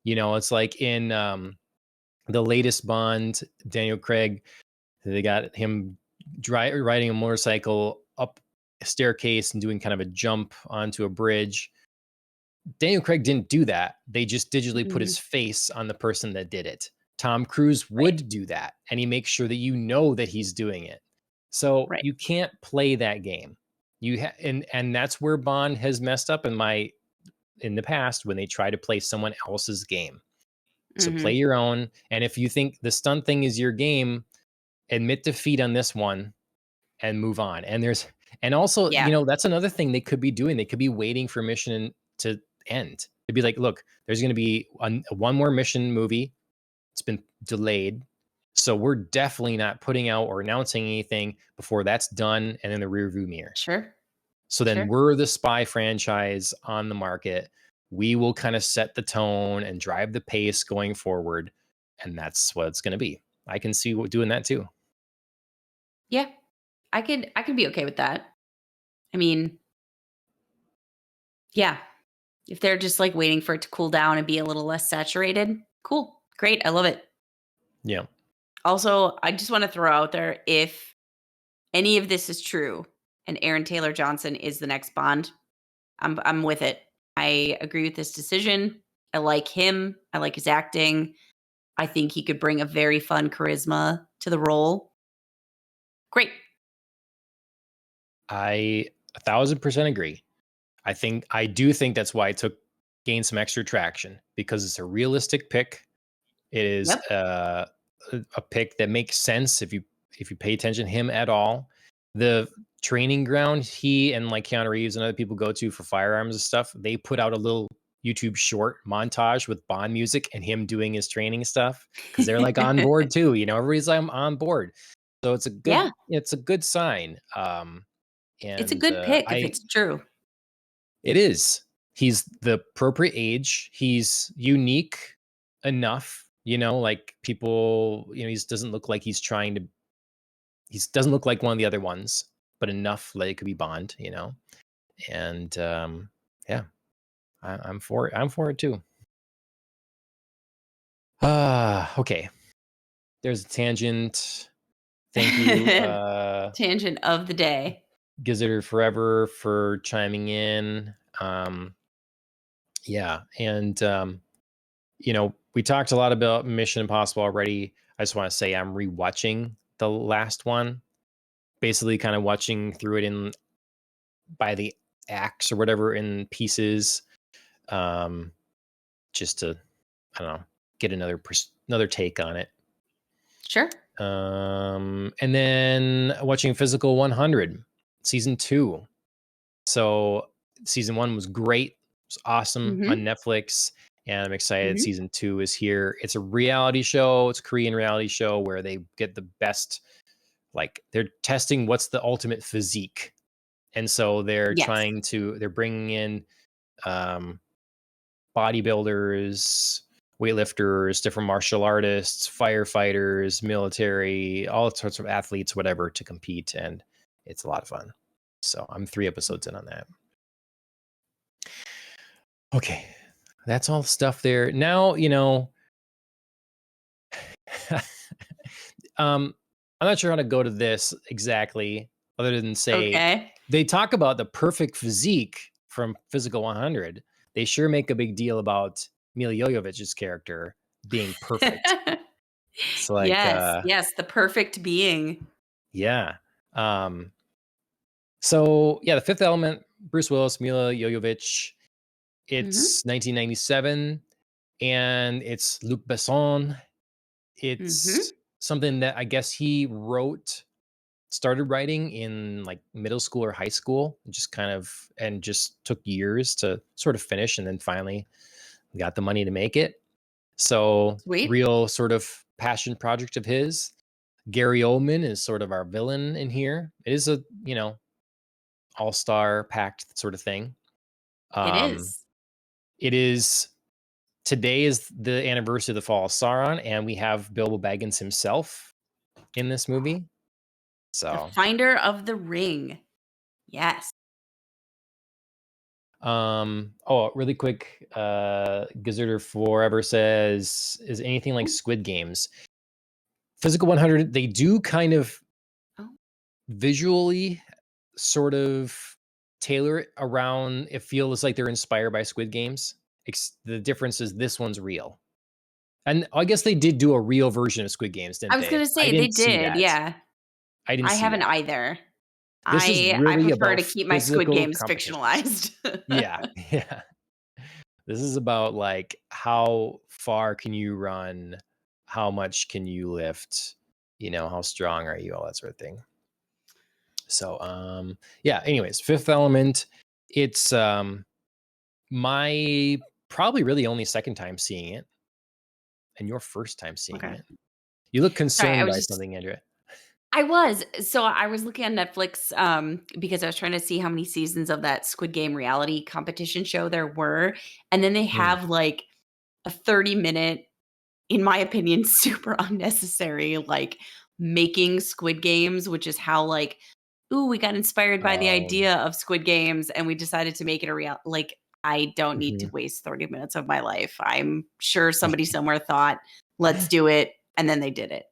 It's like in the latest Bond, Daniel Craig, they got him riding a motorcycle up a staircase and doing kind of a jump onto a bridge. Daniel Craig didn't do that. They just digitally put his Mhm. face on the person that did it. Tom Cruise Right. would do that, and he makes sure that you know that he's doing it. So Right. you can't play that game. And that's where Bond has messed up in the past when they try to play someone else's game. So play Mhm. your own. And if you think the stunt thing is your game, admit defeat on this one and move on. And also, Yeah. that's another thing they could be doing. They could be waiting for mission to end. They'd be like, look, there's going to be one more mission movie. It's been delayed. So we're definitely not putting out or announcing anything before that's done and in the rearview mirror. Sure. So then Sure. we're the spy franchise on the market. We will kind of set the tone and drive the pace going forward. And that's what it's going to be. I can see doing that too. Yeah. I could be okay with that. I mean, yeah. If they're just like waiting for it to cool down and be a little less saturated, cool. Great. I love it. Yeah. Also, I just want to throw out there, if any of this is true and Aaron Taylor Johnson is the next Bond, I'm with it. I agree with this decision. I like him. I like his acting. I think he could bring a very fun charisma to the role. Great. I 1,000% agree. I do think that's why it gained some extra traction, because it's a realistic pick. It is Yep. a pick that makes sense if you pay attention to him at all. The training ground he and like Keanu Reeves and other people go to for firearms and stuff, they put out a little YouTube short montage with Bond music and him doing his training stuff, because they're like on board too. Everybody's like on board, so Yeah. it's a good sign. It's a And good pick if I it's true. It is. He's the appropriate age. He's unique enough, like people, he doesn't look like he doesn't look like one of the other ones, but enough that it could be Bond, And yeah, I'm for it. I'm for it too. Okay. There's a tangent. Thank you, Tangent of the day. Gizzard Forever, for chiming in. Yeah, and we talked a lot about Mission Impossible already. I just want to say I'm rewatching the last one, basically kind of watching through it in by the acts or whatever in pieces, just to, I don't know, get another take on it. Sure. And then watching Physical 100 season 2. So season 1 was great. It was awesome on Netflix. And I'm excited season 2 is here. It's a reality show. It's a Korean reality show where they get the best, like they're testing what's the ultimate physique. And so they're Yes. they're bringing in bodybuilders, weightlifters, different martial artists, firefighters, military, all sorts of athletes, whatever, to compete. And it's a lot of fun. So I'm 3 episodes in on that. Okay. That's all the stuff there. Now, I'm not sure how to go to this exactly, other than say, Okay. they talk about the perfect physique from Physical 100. They sure make a big deal about Mila Jojovich's character being perfect. It's like, Yes, the perfect being. yeah. So yeah, The Fifth Element, Bruce Willis, Mila Jovovich. It's 1997, and it's Luc Besson. It's something that I guess he started writing in like middle school or high school, and just took years to sort of finish, and then finally got the money to make it. So Sweet. real sort of passion project of his. Gary Oldman is sort of our villain in here. It is a, all-star packed sort of thing. It is. It is Today is the anniversary of the fall of Sauron, and we have Bilbo Baggins himself in this movie. The So, Finder of the Ring. Yes. really quick, Gizzarder Forever says, is anything like Squid Games? Physical 100, they do kind of visually sort of tailor it around, it feels like they're inspired by Squid Games. The difference is this one's real. And I guess they did do a real version of Squid Games, didn't I was they? gonna I say they didn't see did, that. yeah. I didn't I see haven't that. either. This is I really prefer about to keep my Squid physical Games competitions. fictionalized. Yeah, yeah. This is about like how far can you run, how much can you lift, how strong are you, all that sort of thing. So, yeah. Anyways, Fifth Element. It's my probably really only second time seeing it, and your first time seeing Okay. it. You look Sorry, concerned by something, Andrea. I was. So I was looking on Netflix because I was trying to see how many seasons of that Squid Game reality competition show there were. And then they have like a 30-minute, in my opinion, super unnecessary, like making Squid Games, which is how like, ooh, we got inspired by the idea of Squid Games and we decided to make it a real, like, I don't need to waste 30 minutes of my life. I'm sure somebody somewhere thought, let's do it. And then they did it.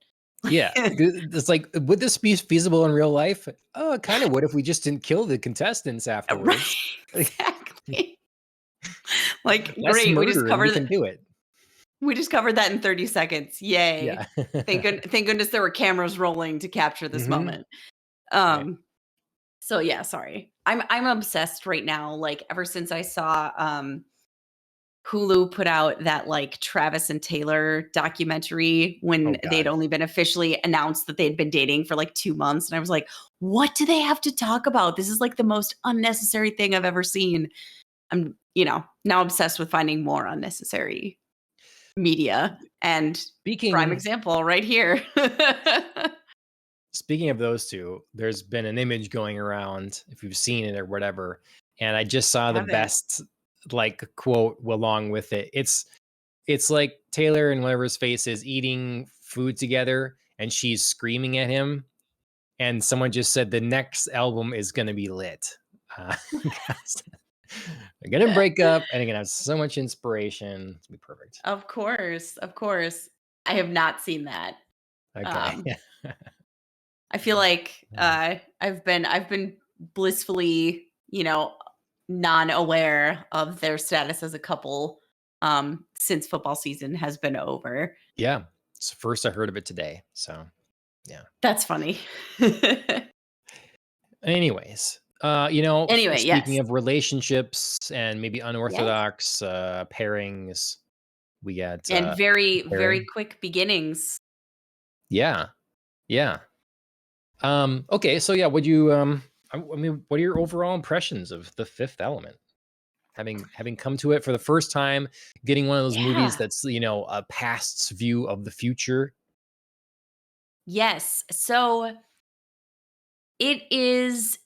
Yeah, it's like, would this be feasible in real life? Oh, it kind of would if we just didn't kill the contestants Right, afterwards. exactly. Like, Less great, murder and we can do it. we just covered that in 30 seconds. Yeah. Yay. Thank goodness there were cameras rolling to capture this Mhm. moment. Right. Um, so yeah, sorry. I'm obsessed right now, like, ever since I saw, Hulu put out that, like, Travis and Taylor documentary Oh when they'd god. only been officially announced that they'd been dating for, like, 2 months, and I was like, "What do they have to talk about? This is, like, the most unnecessary thing I've ever seen." I'm, now obsessed with finding more unnecessary media, and prime Speaking example right here. speaking of those 2, there's been an image going around, if you've seen it or whatever, and I just saw the Haven't. best, like, quote along with it. It's like Taylor and whatever his face is eating food together, and she's screaming at him, and someone just said, "The next album is gonna be lit." Uh, 'Cause they're gonna break up, and they're gonna have so much inspiration. It's gonna be perfect. Of course, of course. I have not seen that. Okay. Um, I feel like, I've been blissfully, non-aware of their status as a couple, since football season has been over. Yeah. It's the first I heard of it today, so, yeah. That's funny. Anyways, Anyway, speaking yes. of relationships and maybe Yes. unorthodox, pairings, we got, And very, very pairing. quick beginnings. Yeah. Yeah. Okay, so yeah, would you I mean, what are your overall impressions of The Fifth Element? Having come to it for the first time, getting one of those movies Yeah. that's, a past's view of the future. Yes. So it is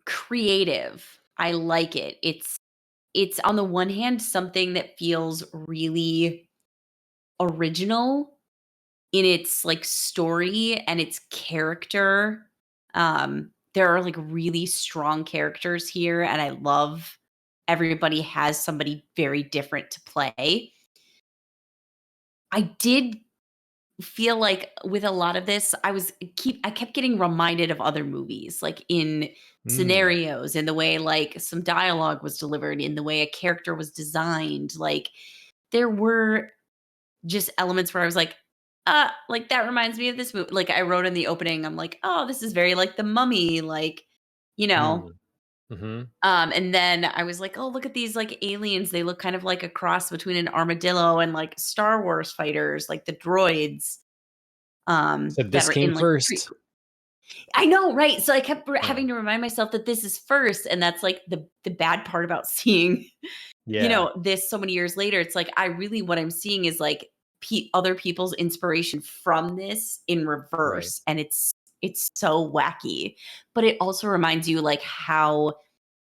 creative. I like it. It's on the one hand something that feels really original in its, like, story and its character. There are, like, really strong characters here, and I love everybody has somebody very different to play. I did feel like with a lot of this, I kept getting reminded of other movies, like, in Mm, scenarios, in the way, like, some dialogue was delivered, in the way a character was designed, like, there were just elements where I was like, that reminds me of this movie. Like, I wrote in the opening, I'm like, "Oh, this is very like The Mummy," like, you know? mm, mhm. And then I was like, "Oh, look at these, like, aliens. They look kind of like a cross between an armadillo and, like, Star Wars fighters, like the droids, So that this are came in, like, first. I know, right? So I kept Yeah. having to remind myself that this is first, and that's, like, the bad part about seeing Yeah, this so many years later. It's like, I really what I'm seeing is, like, other people's inspiration from this in right, reverse, and it's so wacky. But it also reminds you, like, how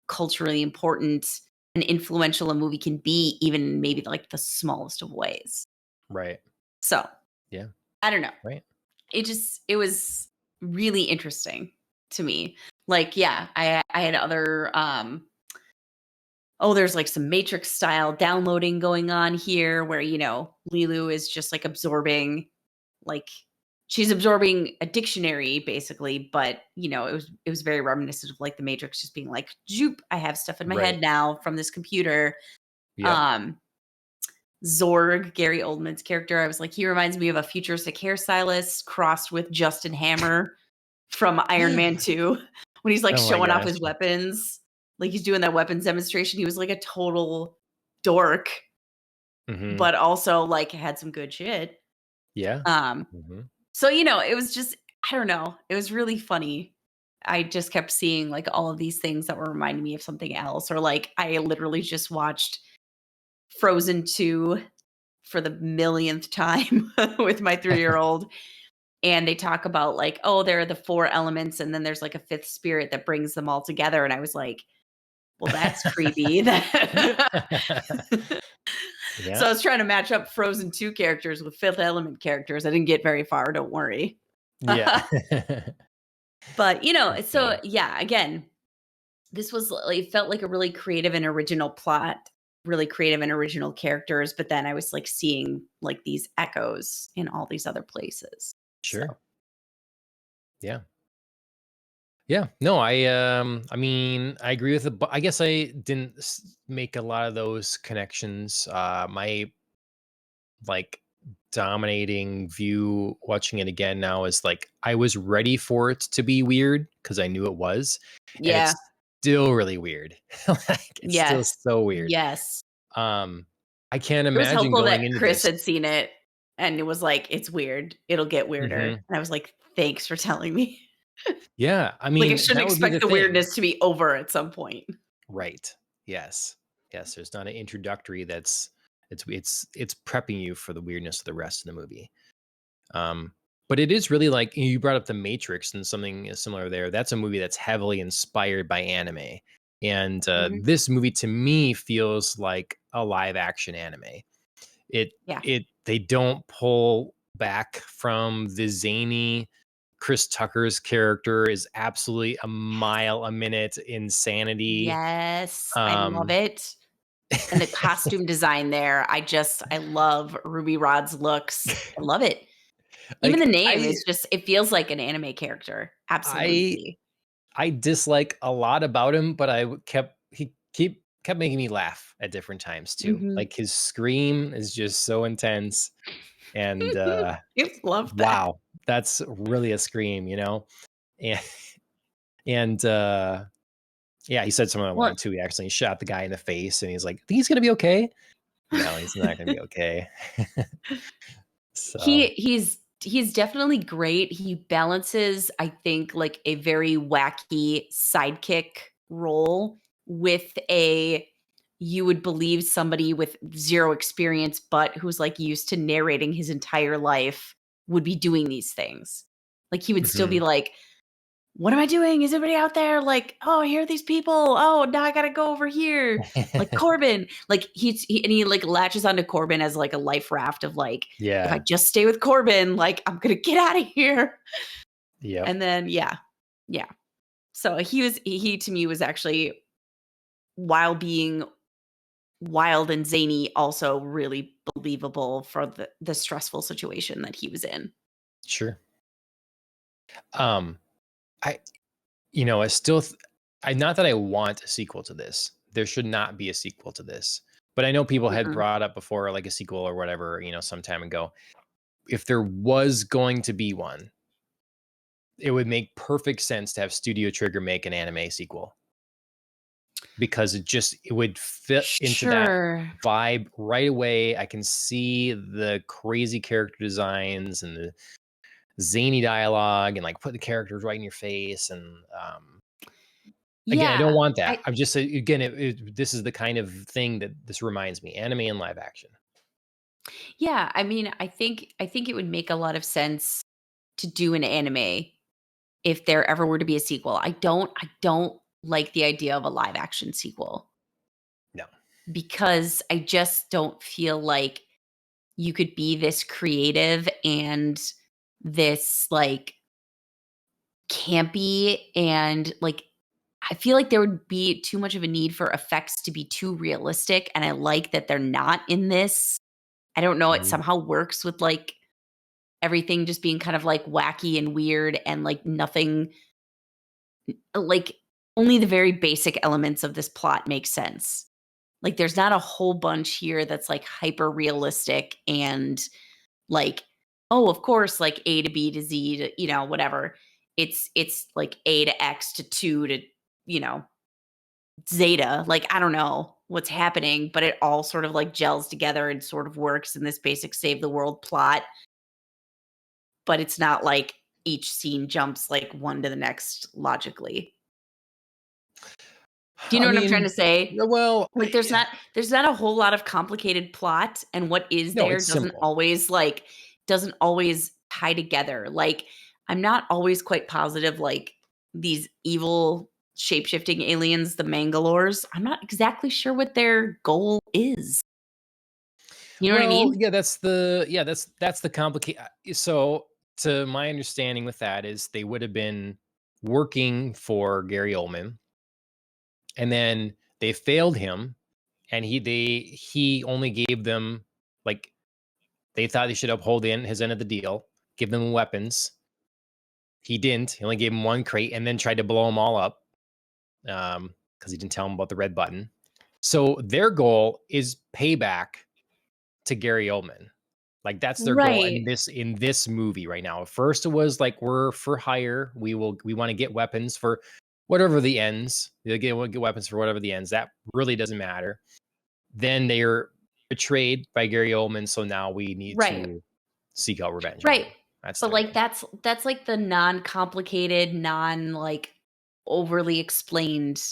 culturally important and influential a movie can be, even in maybe, like, the smallest of ways. right. So, Yeah, I don't know. right. It was really interesting to me. Like, yeah, I had other, oh, there's, like, some Matrix style downloading going on here where, Lilu is just, like, like, she's absorbing a dictionary basically, but, it was very reminiscent of, like, the Matrix just being like, "Joop, I have stuff in my head Right. now from this computer." Yep. Um, Zorg, Gary Oldman's character, I was like, he reminds me of a futuristic hairstylist crossed with Justin Hammer from Iron Man 2 when he's, like, Oh my showing off gosh. his weapons. Like, he's doing that weapons demonstration. He was, like, a total dork, Mhm. but also, like, had some good shit. Yeah. Um, Mhm. so, it was just I don't know, it was really funny. I just kept seeing, like, all of these things that were reminding me of something else, or, like, I literally just watched Frozen 2 for the millionth time with my 3-year-old, and they talk about, like, oh, there are the 4 elements, and then there's, like, a 5th spirit that brings them all together, and I was like, "Well, that's creepy." So Yeah. I was trying to match up Frozen 2 characters with Fifth Element characters. I didn't get very far, don't worry. Yeah. But, That's so funny. yeah, again, this was it felt like a really creative and original plot, really creative and original characters, but then I was, like, seeing, like, these echoes in all these other places. So, Sure. Yeah. Yeah. No, I mean, I agree with it, but I guess I didn't make a lot of those connections. My like dominating view watching it again now is like I was ready for it to be weird because I knew it was, and Yeah. it's still really weird. Like it's still Yes. so weird. Yes. Um, I can't It was imagine helpful going that into Chris this. had seen it and it was like, "It's weird. It'll get weirder." Mhm. And I was like, "Thanks for telling me." Yeah, I Like, I mean, shouldn't that would be expect the the thing. weirdness to be over at some point. Right. Yes. Yes, there's not an introductory that's it's prepping you for the weirdness of the rest of the movie. Um, but it is really like you brought up The Matrix and something similar there. That's a movie that's heavily inspired by anime. And Mhm. this movie to me feels like a live action anime. It Yeah. it they don't pull back from the zany Chris Tucker's character is absolutely a mile a minute insanity. Yes, I love Um it. And the costume design there, I love Ruby Rod's looks. I love it. Even the like name is just it feels like an anime character. I Absolutely. I dislike a lot about him, but kept making me laugh at different times too. Mhm. Like his scream is just so intense and I love that. wow, that's really a scream, you know? And and yeah, he said something Well, along too. He accidentally shot the guy in the face and he's like, "Think he's gonna be okay?" No, he's not gonna be okay. So he's definitely great. He balances, I think, like, a very wacky sidekick role with a you would believe somebody with 0 experience, but who's, like, used to narrating his entire life would be doing these things. Like, he would still be mhm. like, "What am I doing? Is anybody out there? Like, oh, I hear these people. Oh, now I gotta go over here." Like Corbin, like he like latches onto Corbin as like a life raft of like, if I Yeah. just stay with Corbin, like I'm gonna get out of here. Yep. And then yeah, yeah. So he to me was actually while being wild and zany, also really believable for the stressful situation that he was in. Sure. Um, I I still I not that I want a sequel to this. There should not be a sequel to this. But I know people had Mhm. brought up before like a sequel or whatever, some time ago. If there was going to be one, it would make perfect sense to have Studio Trigger make an anime sequel because it would fit into that Sure. vibe right away. I can see the crazy character designs and the zany dialogue and like put the characters right in your face and again, I don't Yeah. want that. I I'm just saying again, this is the kind of thing that this reminds me, anime and live action. Yeah, I mean, I think it would make a lot of sense to do an anime if there ever were to be a sequel. I don't like the idea of a live action sequel No. because I just don't feel like you could be this creative and this like campy and like I feel like there would be too much of a need for effects to be too realistic and I like that they're not in this. I don't know, it Mhm. somehow works with like everything just being kind of, like, wacky and weird and, like, nothing like, only the very basic elements of this plot make sense. Like, there's not a whole bunch here that's, like, hyper realistic and, like, "Oh, of course, like, A to B to Z to" whatever. It's, like, A to X to 2 to, you know, zeta. Like, I don't know what's happening, but it all sort of, like, gels together and sort of works in this basic save the world plot. But it's not like each scene jumps like one to the next logically. Do you know I what I'm trying to mean, say? well, Like there's not a whole lot of complicated plot and what is no, there it's simple. doesn't always tie together. Like I'm not always quite positive like these evil shape-shifting aliens, the Mangalores, I'm not exactly sure what their goal is. You know what I Well, mean? yeah, that's the complicate. So, to my understanding with that is they would have been working for Gary Oldman, and then they failed him, and he only gave them like they thought they should uphold his end of the deal, give them weapons, He didn't. He only gave him one crate and then tried to blow them all up because he didn't tell him about the red button. So their goal is payback to Gary Oldman. Like that's their goal Right. in this movie right now. At first, it was like we're for hire. We want to get weapons for whatever the ends. They get weapons for whatever the ends. That really doesn't matter. Then they are betrayed by Gary Oldman, so now we need Right. to seek out revenge on Right. him. That's But their like goal. that's like the non-complicated, like overly explained.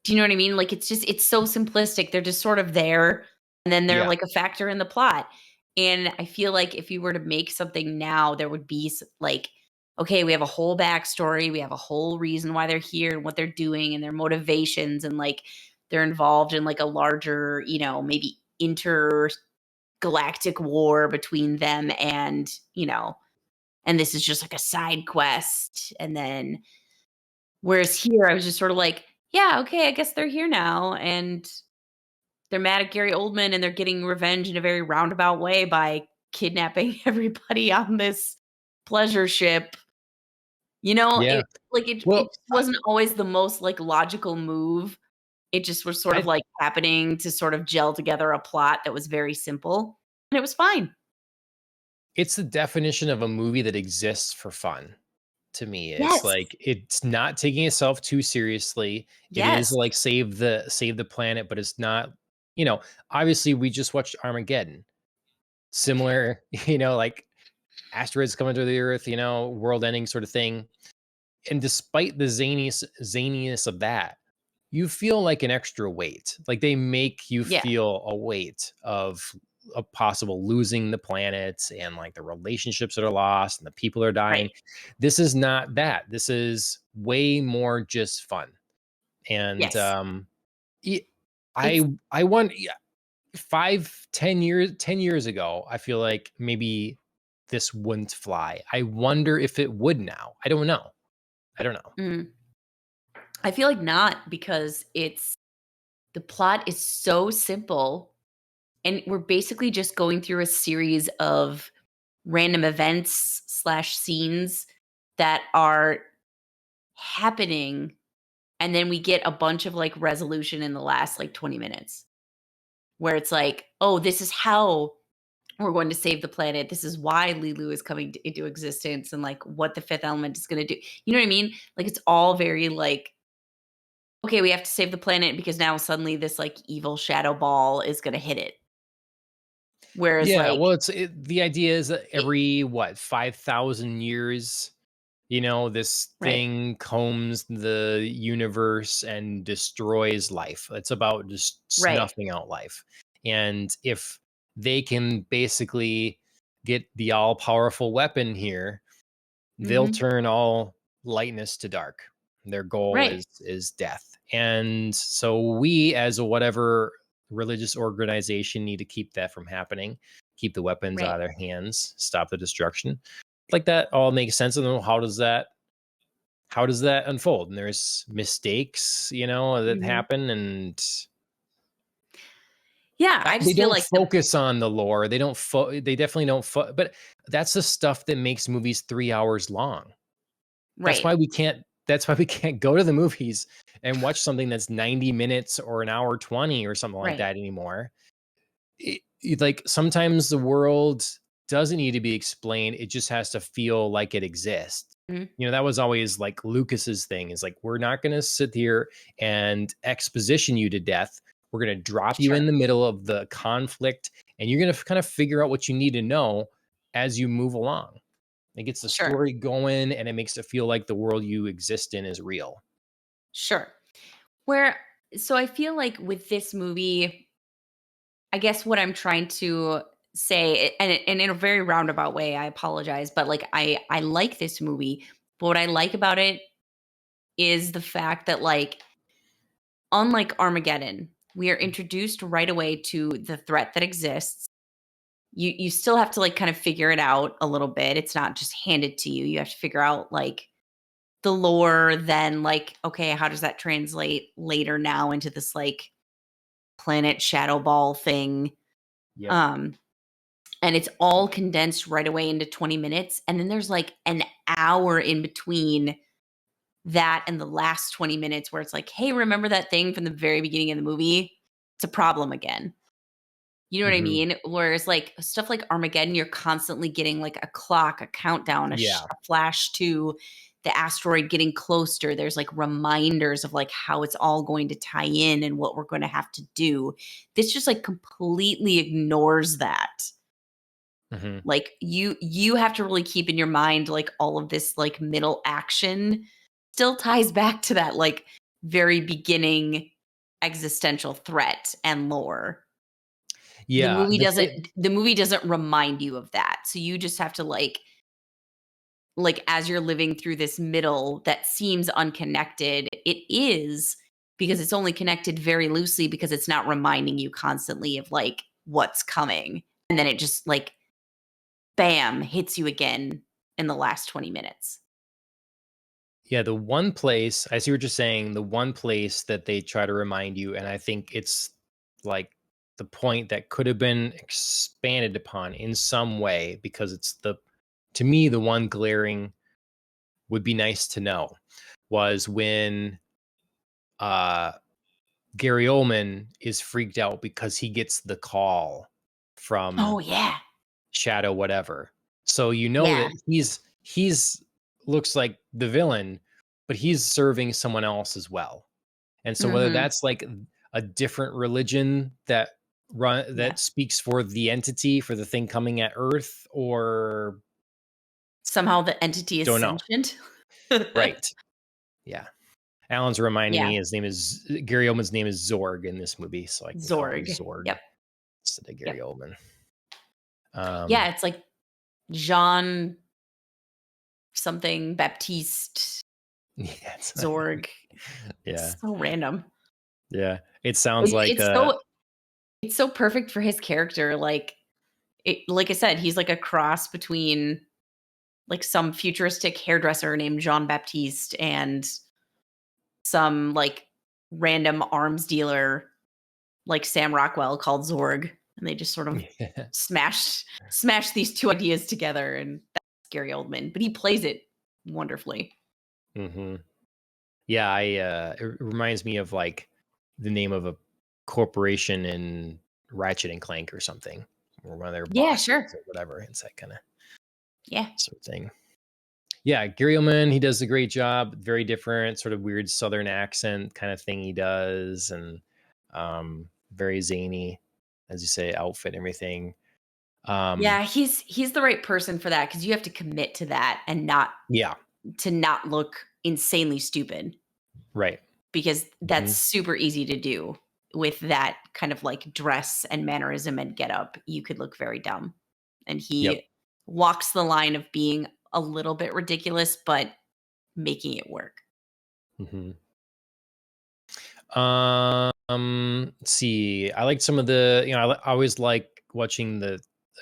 Do you know what I mean? Like it's so simplistic. They're just sort of there and then they're Yeah, like a factor in the plot. And I feel like if you were to make something now, there would be like, okay, we have a whole backstory, we have a whole reason why they're here and what they're doing and their motivations, and like they're involved in like a larger, maybe intergalactic war between them and, and this is just like a side quest. And then, whereas here, I was just sort of like, yeah, okay, I guess they're here now. And they're mad at Gary Oldman and they're getting revenge in a very roundabout way by kidnapping everybody on this pleasure ship. yeah. It Well, just wasn't always the most like logical move. It just was sort of I like happening to sort of gel together a plot that was very simple, and it was fine. it's the definition of a movie that exists for fun. To me, it's Yes. like it's not taking itself too seriously. It is Yes. like save the planet, but it's not. You know, obviously, we just watched Armageddon. Similar, like asteroids coming to the Earth. World ending sort of thing. And despite the zaniness of that, you feel like an extra weight. Like they make you Yeah. feel a weight of possible losing the planets and like the relationships that are lost and the people are Right. dying. This is not that. This is way more just fun. And Yes. y- It's I want 10 years ago, I feel like maybe this wouldn't fly. I wonder if it would now. I don't know. I don't know. mm, I feel like not, because the plot is so simple and we're basically just going through a series of random events slash scenes that are happening, and then we get a bunch of like resolution in the last like 20 minutes where it's like, oh, this is how we're going to save the planet, this is why Lilu is coming into existence, and like what the fifth element is going to do. You know what I mean? Like it's all very like, okay, we have to save the planet because now suddenly this like evil shadow ball is going to hit it, whereas Yeah, like well, the idea is that it, every 5,000 years, this right. thing combs the universe and destroys life. It's about just Right. snuffing out life. And if they can basically get the all-powerful weapon here, they'll Mhm. turn all lightness to dark. Their goal Right. is death. And so we, as a whatever religious organization, need to keep that from happening, keep the weapons out Right. of their hands, stop the destruction. Like that all makes sense. And then how does that unfold? And there's mistakes, that Mhm. happen, and Yeah, I they just feel don't like the focus on the lore. They definitely don't. But that's the stuff that makes movies 3 hours long. That's right. why we can't that's why we can't go to the movies and watch something that's 90 minutes or an hour 20 or something like Right. that anymore. Like sometimes the world doesn't need to be explained. It just has to feel like it exists. Mhm. That was always like Lucas's thing is like, we're not going to sit here and exposition you to death. We're going to drop you Sure. in the middle of the conflict and you're going to kind of figure out what you need to know as you move along. It gets the Sure. story going and it makes it feel like the world you exist in is real. Sure. Where so I feel like with this movie, I guess what I'm trying to say, and in a very roundabout way, I apologize, but like I like this movie, but what I like about it is the fact that like, unlike Armageddon, we are introduced right away to the threat that exists. You still have to like kind of figure it out a little bit. It's not just handed to you. You have to figure out like the lore, then like, okay, how does that translate later now into this like planet shadow ball thing? Yep. Um, and it's all condensed right away into 20 minutes. And then there's like an hour in between that and the last 20 minutes where it's like, hey, remember that thing from the very beginning of the movie? It's a problem again. You know what I Hmm. mean? Whereas like stuff like Armageddon, you're constantly getting like a clock, a countdown, Yeah. a flash to the asteroid getting closer. There's like reminders of like how it's all going to tie in and what we're going to have to do. This just like completely ignores that. Hmm. Like you have to really keep in your mind like all of this like middle action still ties back to that like very beginning existential threat and lore. Yeah. The movie doesn't remind you of that. So you just have to like as you're living through this middle that seems unconnected, it is because it's only connected very loosely because it's not reminding you constantly of like what's coming. And then it just like bam hits you again in the last 20 minutes. Yeah, the one place I see what you're saying, the one place that they try to remind you, and I think it's like the point that could have been expanded upon in some way because it's to me, the one glaring would be nice to know was when uh Gary Oldman is freaked out because he gets the call Oh from yeah. Shadow whatever. So you know Yeah. that he's looks like the villain, but he's serving someone else as well. And so whether Mhm. that's like a different religion Yeah. that speaks for the entity for the thing coming at Earth or Somehow the entity is don't know. sentient. Right. Yeah. Alan's reminding Yeah. me his name is Gary Oldman's name is Zorg in this movie, so I can call him Zorg. Zorg Yep. instead of Gary Yep. Oldman. Yeah, Um, it's like Jean something Baptiste yeah, Zorg. yeah, It's so random. yeah. It sounds like It's so perfect for his character. Like I said, he's like a cross between like some futuristic hairdresser named Jean Baptiste and some like random arms dealer like Sam Rockwell called Zorg. And they just sort of yeah. smash these two ideas together, and that's Gary Oldman. But he plays it wonderfully. Hmm. Yeah, it reminds me of like the name of a corporation in Ratchet and Clank or something, or one of their Yeah, bosses sure. or whatever. It's that kind of Yeah. sort of thing. Yeah, Gary Oldman, he does a great job. Very different, sort of weird Southern accent kind of thing he does, and very zany, as you say, outfit and everything. Um, Yeah, he's the right person for that because you have to commit to that and yeah, not look insanely stupid right. because that's Hmm. super easy to do with that kind of like dress and mannerism and get up. You could look very dumb. And Yep. he walks the line of being a little bit ridiculous, but making it work. Hmm. Let's see. I liked some of the, I always like watching the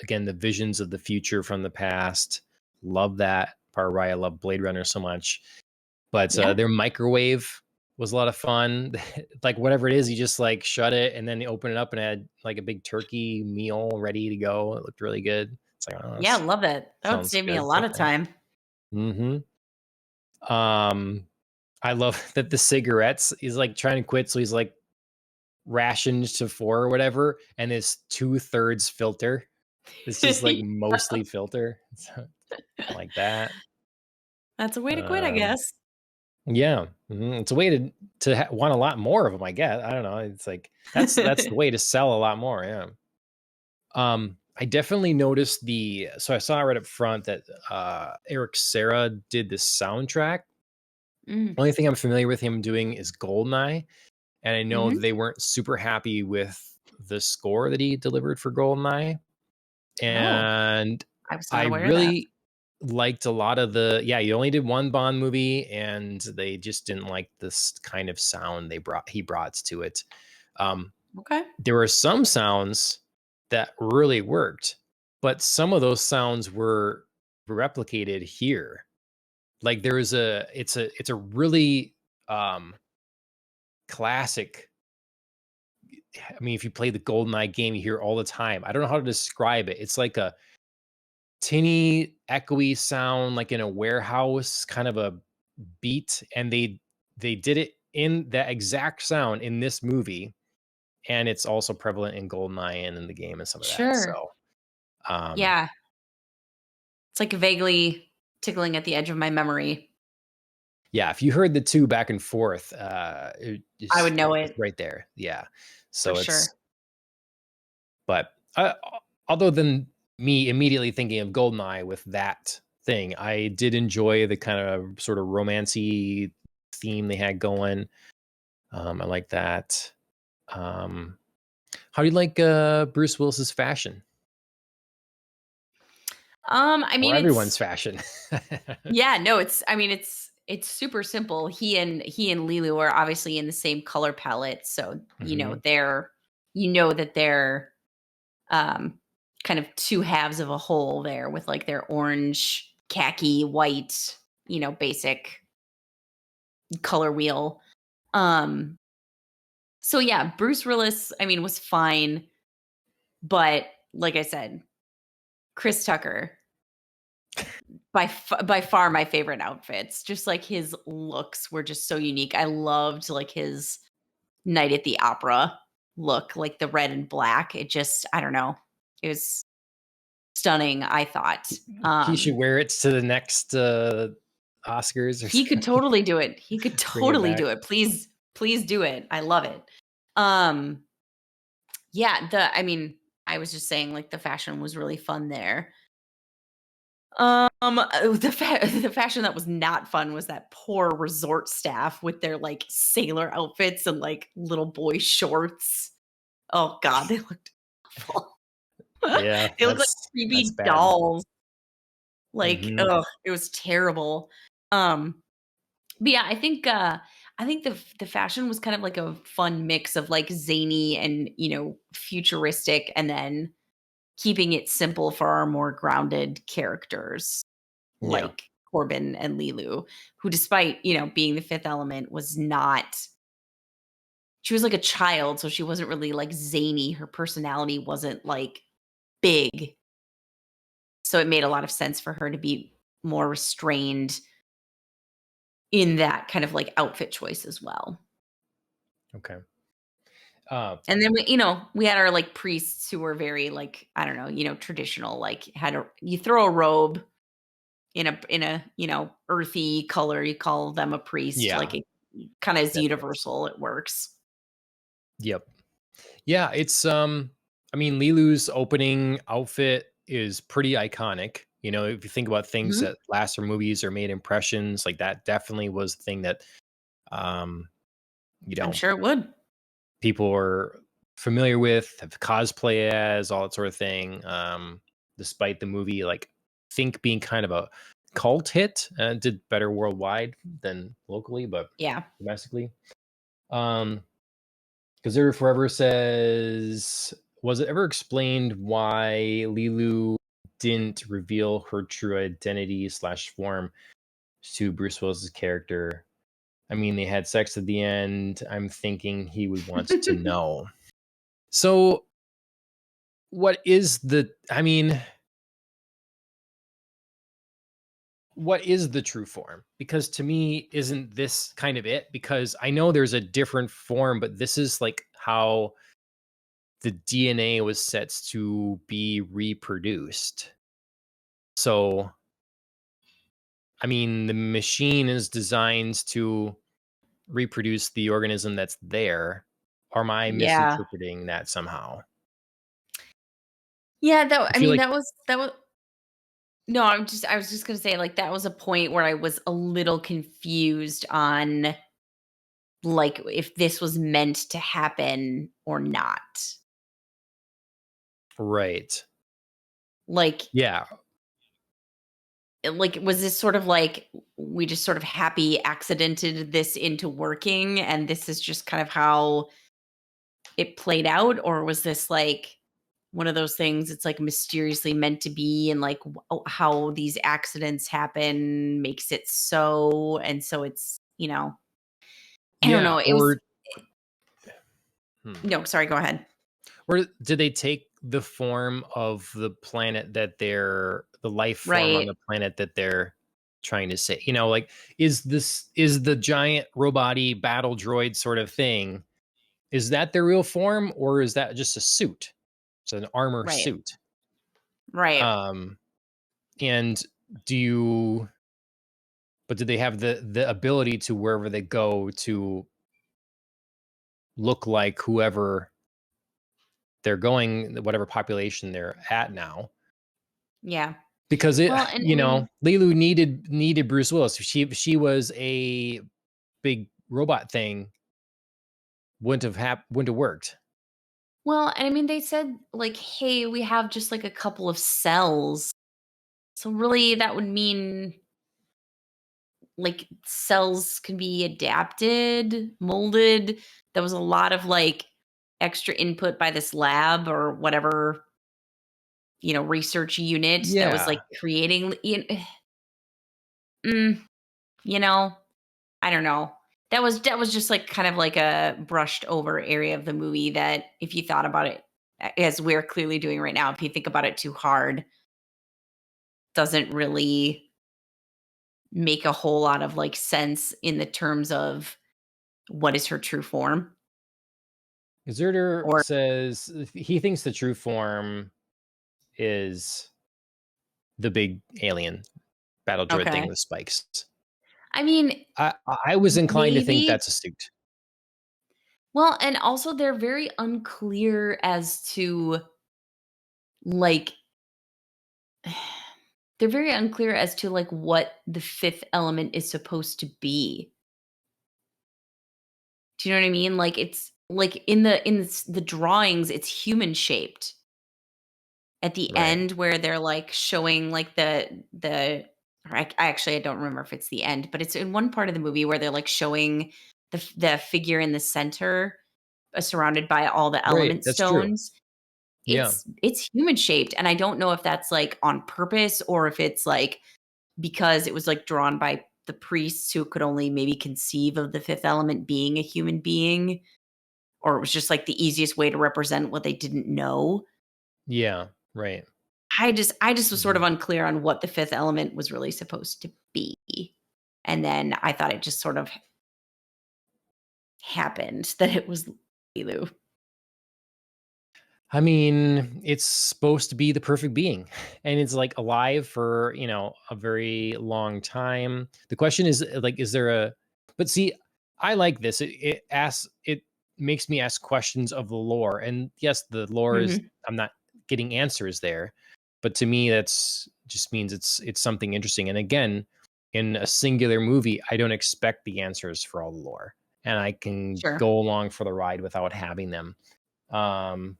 visions of the future from the past. Love that part why I love Blade Runner so much. But Yeah. their microwave was a lot of fun. Like whatever it is, you just like shut it and then you open it up and it had like a big turkey meal ready to go. It looked really good. It's like, oh, Yeah, that love that. That would sounds save me a good. lot of Okay. time. Hmm. Um, I love that the cigarettes, he's like trying to quit. So he's like rationed to 4 or whatever, and it's 2/3 filter. It's just like mostly filter. So, like that. That's a way to quit, I Um, guess. yeah, it's a way to want a lot more of them, I guess. I don't know. It's like that's the way to sell a lot more. Yeah. I definitely noticed so I saw right up front that Eric Serra did the soundtrack. Mm. Only thing I'm familiar with him doing is Goldeneye, and I know Mhm. they weren't super happy with the score that he delivered for Goldeneye. Oh, And I was I not aware of that. really liked a lot of he only did one Bond movie, and they just didn't like this kind of sound he brought to it. Um, Okay. there were some sounds that really worked, but some of those sounds were replicated here. Like it's a really classic. I mean, if you play the GoldenEye game, you hear all the time. I don't know how to describe it. It's like tinny, echoey sound like in a warehouse, kind of a beat, and they did it in that exact sound in this movie, and it's also prevalent in GoldenEye and in the game and some of that. Sure. So, um, Yeah. It's like vaguely tickling at the edge of my memory. yeah, if you heard the 2 back and forth, I would know it's it right there. Yeah. for So sure. it's but, other than me immediately thinking of GoldenEye with that thing, I did enjoy the kind of sort of romancy theme they had going. I like that. Um, how do you like, Bruce Willis's fashion? I Or mean, everyone's it's fashion? yeah, no, I mean, it's super simple. He and Lilu are obviously in the same color palette, so Mhm. that they're um kind of two halves of a whole there with like their orange, khaki, white, basic color wheel. Um so yeah, Bruce Willis, I mean, was fine, but like I said, Chris Tucker by far my favorite outfits. Just like his looks were just so unique. I loved like his Night at the Opera look, like the red and black. It just, I don't know. It was stunning, I thought. He should wear it to the next, Oscars or He could something. totally do it. He could Bring it totally back. do it. Please do it. I love it. Um yeah, I mean, I was just saying like the fashion was really fun there. The fashion that was not fun was that poor resort staff with their, like, sailor outfits and, like, little boy shorts. Oh god, they looked awful. Yeah, They looked like that's creepy bad. dolls. Like, Mhm. ugh, it was terrible. Um, but yeah, I think the fashion was kind of like a fun mix of, like, zany and, futuristic, and then keeping it simple for our more grounded characters, Yeah. like Corbin and Lilu, who despite, being the fifth element was not she was like a child, so she wasn't really like zany. Her personality wasn't like big. So it made a lot of sense for her to be more restrained in that kind of like outfit choice as well. Okay. Uh, And then we had our like priests who were very like, I don't know, traditional, like you throw a robe in a, earthy color, you call them a priest, yeah, like it kind of is that fits. universal, it works. Yep. Yeah, it's, I mean, Lilu's opening outfit is pretty iconic. You know, if you think about things Mhm. that last or movies or made impressions, like that definitely was the thing that, um, you I'm know, sure it would. people were familiar with, have cosplay as, all that sort of thing. Despite the movie, like, think being kind of a cult hit, did better worldwide than locally, but Yeah. domestically. Um, because there forever says, was it ever explained why Lilu didn't reveal her true identity slash form to Bruce Willis's character? I mean, they had sex at the end. I'm thinking he would want to know. So, what is the? I mean, what is the true form? Because to me, isn't this kind of it? Because I know there's a different form, but this is like how the DNA was set to be reproduced. So, I mean, the machine is designed to reproduce the organism that's there. Or am I Yeah. misinterpreting that somehow? Yeah, that I I feel mean, like that was no, I was just gonna say, like, that was a point where I was a little confused on, like, if this was meant to happen or not. right. Like Yeah. was this sort of like we just sort of happy accidented this into working, and this is just kind of how it played out? Or was this like one of those things it's like mysteriously meant to be, and like how these accidents happen makes it so, and so it's, I don't Yeah. know. It was Hmm. no, sorry, go ahead. Or did they take the form of the planet that they're the life form on Right. the planet that they're trying to say. Like, is the giant robot-y battle droid sort of thing, is that their real form, or is that just a suit? It's an armor Right. suit. Right. Um, and do you but do they have the ability to, wherever they go, to look like whoever they're going, whatever population they're at now? Yeah. Because Well, and I mean, Lilu needed Bruce Willis. If she was a big robot thing, wouldn't have worked. they said like, "Hey, we have just like a couple of cells." So really that would mean like cells can be adapted, molded. There was a lot of like extra input by this lab or whatever, research unit that was like Yeah. creating mm, you know, I don't know. That was just like kind of like a brushed over area of the movie that if you thought about it as we're clearly doing right now, if you think about it too hard, doesn't really make a whole lot of like sense in the terms of what is her true form Zerder or says he thinks the true form is the big alien battle droid thing okay. with spikes. I mean, I was inclined to think maybe. that's a suit. Well, and also they're very unclear as to like they're very unclear as to like what the fifth element is supposed to be. Do you know what I mean? Like it's like in the drawings, it's human shaped. At the Right. end, where they're like showing like the or I actually I don't remember if it's the end, but it's in one part of the movie where they're like showing the figure in the center, surrounded by all the Right. element That's true. stones. Yeah. It's human shaped, and I don't know if that's like on purpose or if it's like because it was like drawn by the priests who could only maybe conceive of the fifth element being a human being, or it was just like the easiest way to represent what they didn't know. Yeah. Right. I just was sort of Mhm. unclear on what the fifth element was really supposed to be. And then I thought it just sort of happened that it was Lilu. I mean, it's supposed to be the perfect being, and it's like alive for, a very long time. The question is, like, is there a, but see, I like this. It makes me ask questions of the lore. And yes, the lore is, Mhm. I'm not getting answers there, but to me, that's just means it's something interesting. And again, in a singular movie, I don't expect the answers for all the lore, and I can Sure. go along for the ride without having them. Um,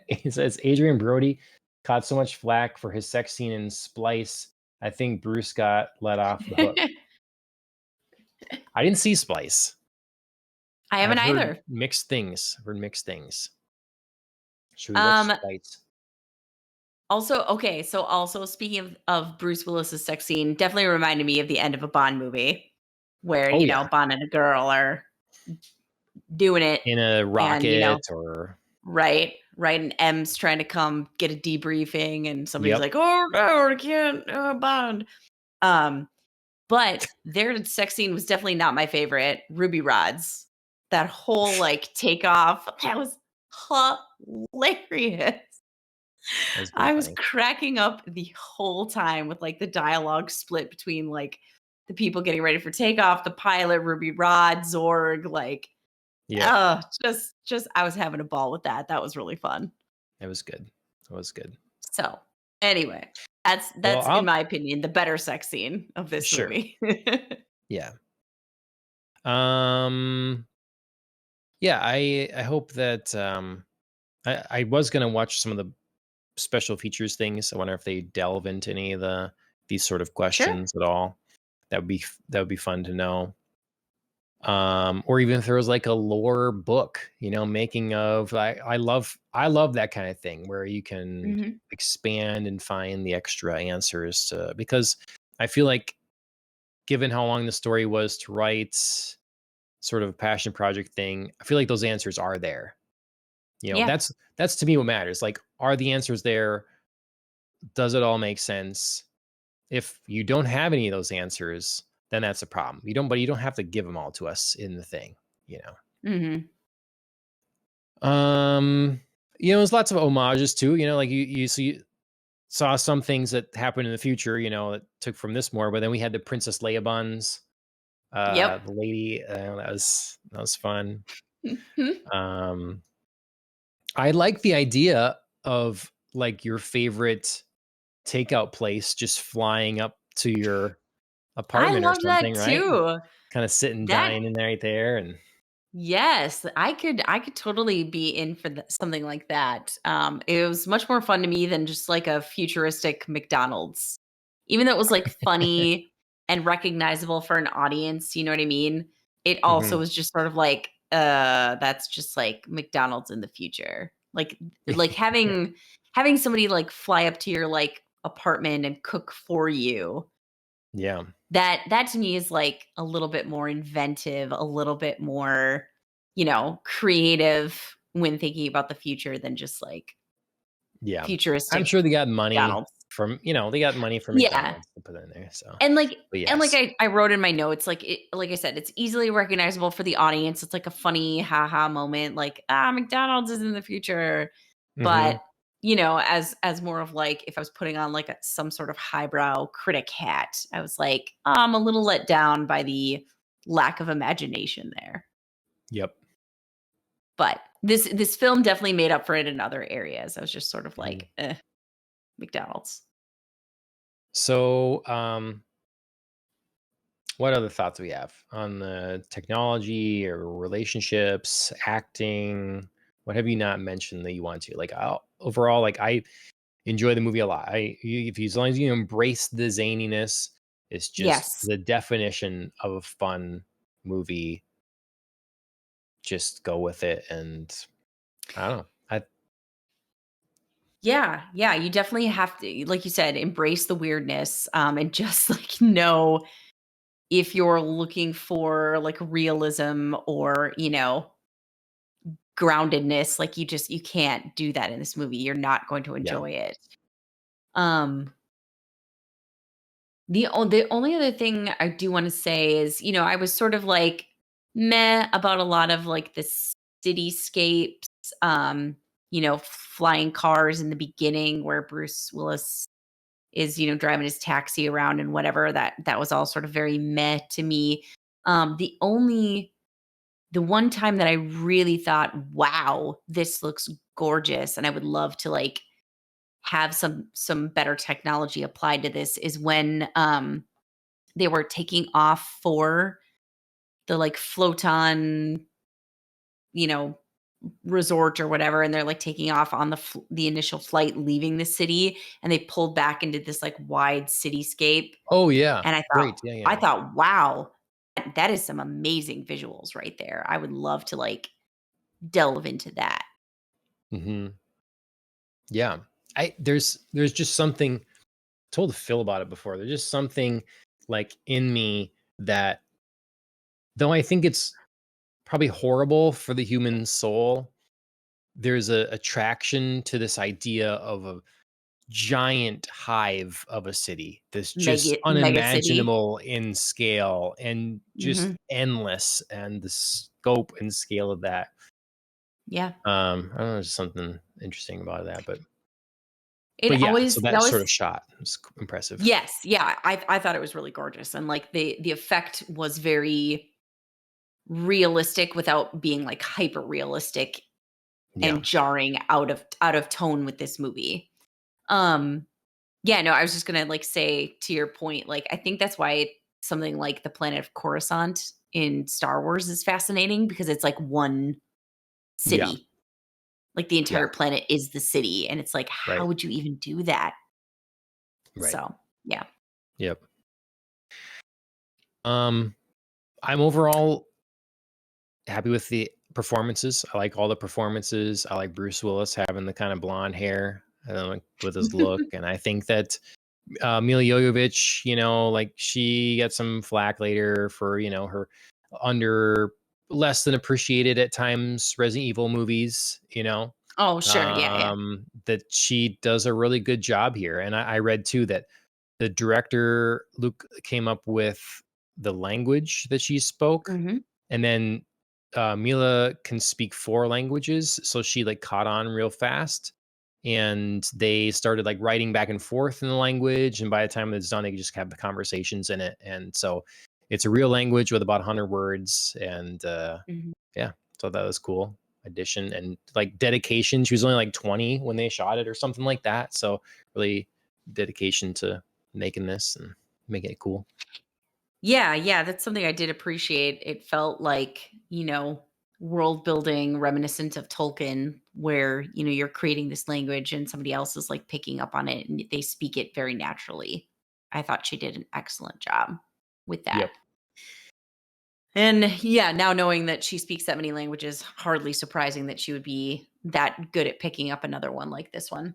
He says Adrian Brody caught so much flack for his sex scene in Splice. I think Bruce got let off the hook. I didn't see Splice. I haven't I've heard either. mixed things. I've heard mixed things. Should we watch Um, Splice? Also, okay, so also speaking of Bruce Willis's sex scene, definitely reminded me of the end of a Bond movie where, Oh yeah, Bond and a girl are doing it in a and, rocket or right, right, and M's trying to come get a debriefing and somebody's yep. like, "Oh, no, I can't, Bond." Um, but their sex scene was definitely not my favorite. Ruby Rods. That whole, like, takeoff, that was hilarious. That was pretty I was funny. cracking up the whole time with, like, the dialogue split between, like, the people getting ready for takeoff, the pilot, Ruby Rod, Zorg, like, Yep, just I was having a ball with that. That was really fun. it was good. It was good. So, anyway, that's Well, in I'll my opinion, the better sex scene of this sure. movie. Yeah. Um. Yeah. I hope that I was gonna watch some of the special features things. I wonder if they delve into any of these sort of Sure. questions at all. That would be fun to know. Or even if there was like a lore book, making of, I love that kind of thing where you can Mhm. expand and find the extra answers to, because I feel like given how long the story was to write, sort of passion project thing, I feel like those answers are there. Yeah. That's to me what matters. Like, are the answers there? Does it all make sense? If you don't have any of those answers, then that's a problem. But you don't have to give them all to us in the thing, you know. Mhm. Um, there's lots of homages too, like you saw some things that happened in the future, that took from this more, but then we had the Princess Leia buns, Yep. the lady, that was fun. Um, I like the idea of like your favorite takeout place just flying up to your I apartment or love that something, right? too. Kind of sitting That dying in there right there. And Yes, I could totally be in for something like that. It was much more fun to me than just like a futuristic McDonald's. Even though it was like funny and recognizable for an audience, you know what I mean? It also Mhm. was just sort of like, that's just like McDonald's in the future. Like having somebody like fly up to your like apartment and cook for you, Yeah. that to me is like a little bit more inventive, a little bit more, creative when thinking about the future than just like Yeah. I'm futuristic sure they got money McDonald's. from Yeah. McDonald's to put in there. So, And like but and like yes. I wrote in my notes, like I said, it's easily recognizable for the audience. It's like a funny haha moment, like, McDonald's is in the future. Hmm. But, as more of like if I was putting on like some sort of highbrow critic hat, I was like, I'm a little let down by the lack of imagination there. Yep. But this film definitely made up for it in other areas. I was just sort of Mhm. like, McDonald's. So, what other thoughts do we have on the technology or relationships, acting? What have you not mentioned that you want to? Like, overall, like I enjoy the movie a lot. As long as you embrace the zaniness, it's just Yes. the definition of a fun movie. Just go with it, and I don't know. Yeah, yeah, you definitely have to, like you said, embrace the weirdness, and just like know if you're looking for like realism or, groundedness, like you can't do that in this movie. You're not going to Yeah, enjoy it. Um the only other thing I do want to say is, I was sort of like meh about a lot of like the cityscapes, flying cars in the beginning where Bruce Willis is, driving his taxi around and whatever. That was all sort of very meh to me. The one time that I really thought, wow, this looks gorgeous and I would love to like have some better technology applied to this is when they were taking off for the like floaton, you know, resort or whatever, and they're like taking off on the initial flight leaving the city, and they pulled back into this like wide cityscape. oh, yeah. And Great. Yeah, I yeah. thought, wow, that is some amazing visuals right there. I would love to like delve into that. Mhm. Yeah. There's just something told Phil about it before. There's just something, like, in me that though I think it's probably horrible for the human soul, there's a attraction to this idea of a giant hive of a city that's just Mega city. unimaginable in scale and just Mhm. endless, and the scope and scale of that. Yeah. I don't know, there's something interesting about that, It but yeah, so always that that sort of was shot was impressive. Yes, yeah, I thought it was really gorgeous, and, like, the effect was very realistic without being, like, hyper realistic Yeah. and jarring out of tone with this movie. Um, yeah, no, I was just gonna, like, say to your point, like, I think that's why something like the planet of Coruscant in Star Wars is fascinating because it's, like, one Yeah. city. Like, the Yeah. entire planet is the city, and it's like, how Right. would you even do that? Right. So, yeah. Yep. Um, I'm overall happy with the performances. I like all the performances. I like Bruce Willis having the kind of blonde hair, like, with his look, and I think that Mila Jovovich, like she got some flack later for her underperformance less than appreciated at times Resident Evil movies, Oh, sure. Yeah, yeah. that she does a really good job here. And I read too that the director Luke came up with the language that she spoke, Mhm. and then Mila can speak 4 languages, so she like caught on real fast, and they started like writing back and forth in the language. And by the time it's done, they could just have the conversations in it, and so it's a real language with about 100 words, and Mhm. yeah, so that was cool addition and like dedication. She was only like 20 when they shot it or something like that. So really dedication to making this and making it cool. Yeah, yeah, that's something I did appreciate. It felt like, world building reminiscent of Tolkien, where, you're creating this language and somebody else is like picking up on it and they speak it very naturally. I thought she did an excellent job with that. Yep. And yeah, now knowing that she speaks that many languages, hardly surprising that she would be that good at picking up another one like this one.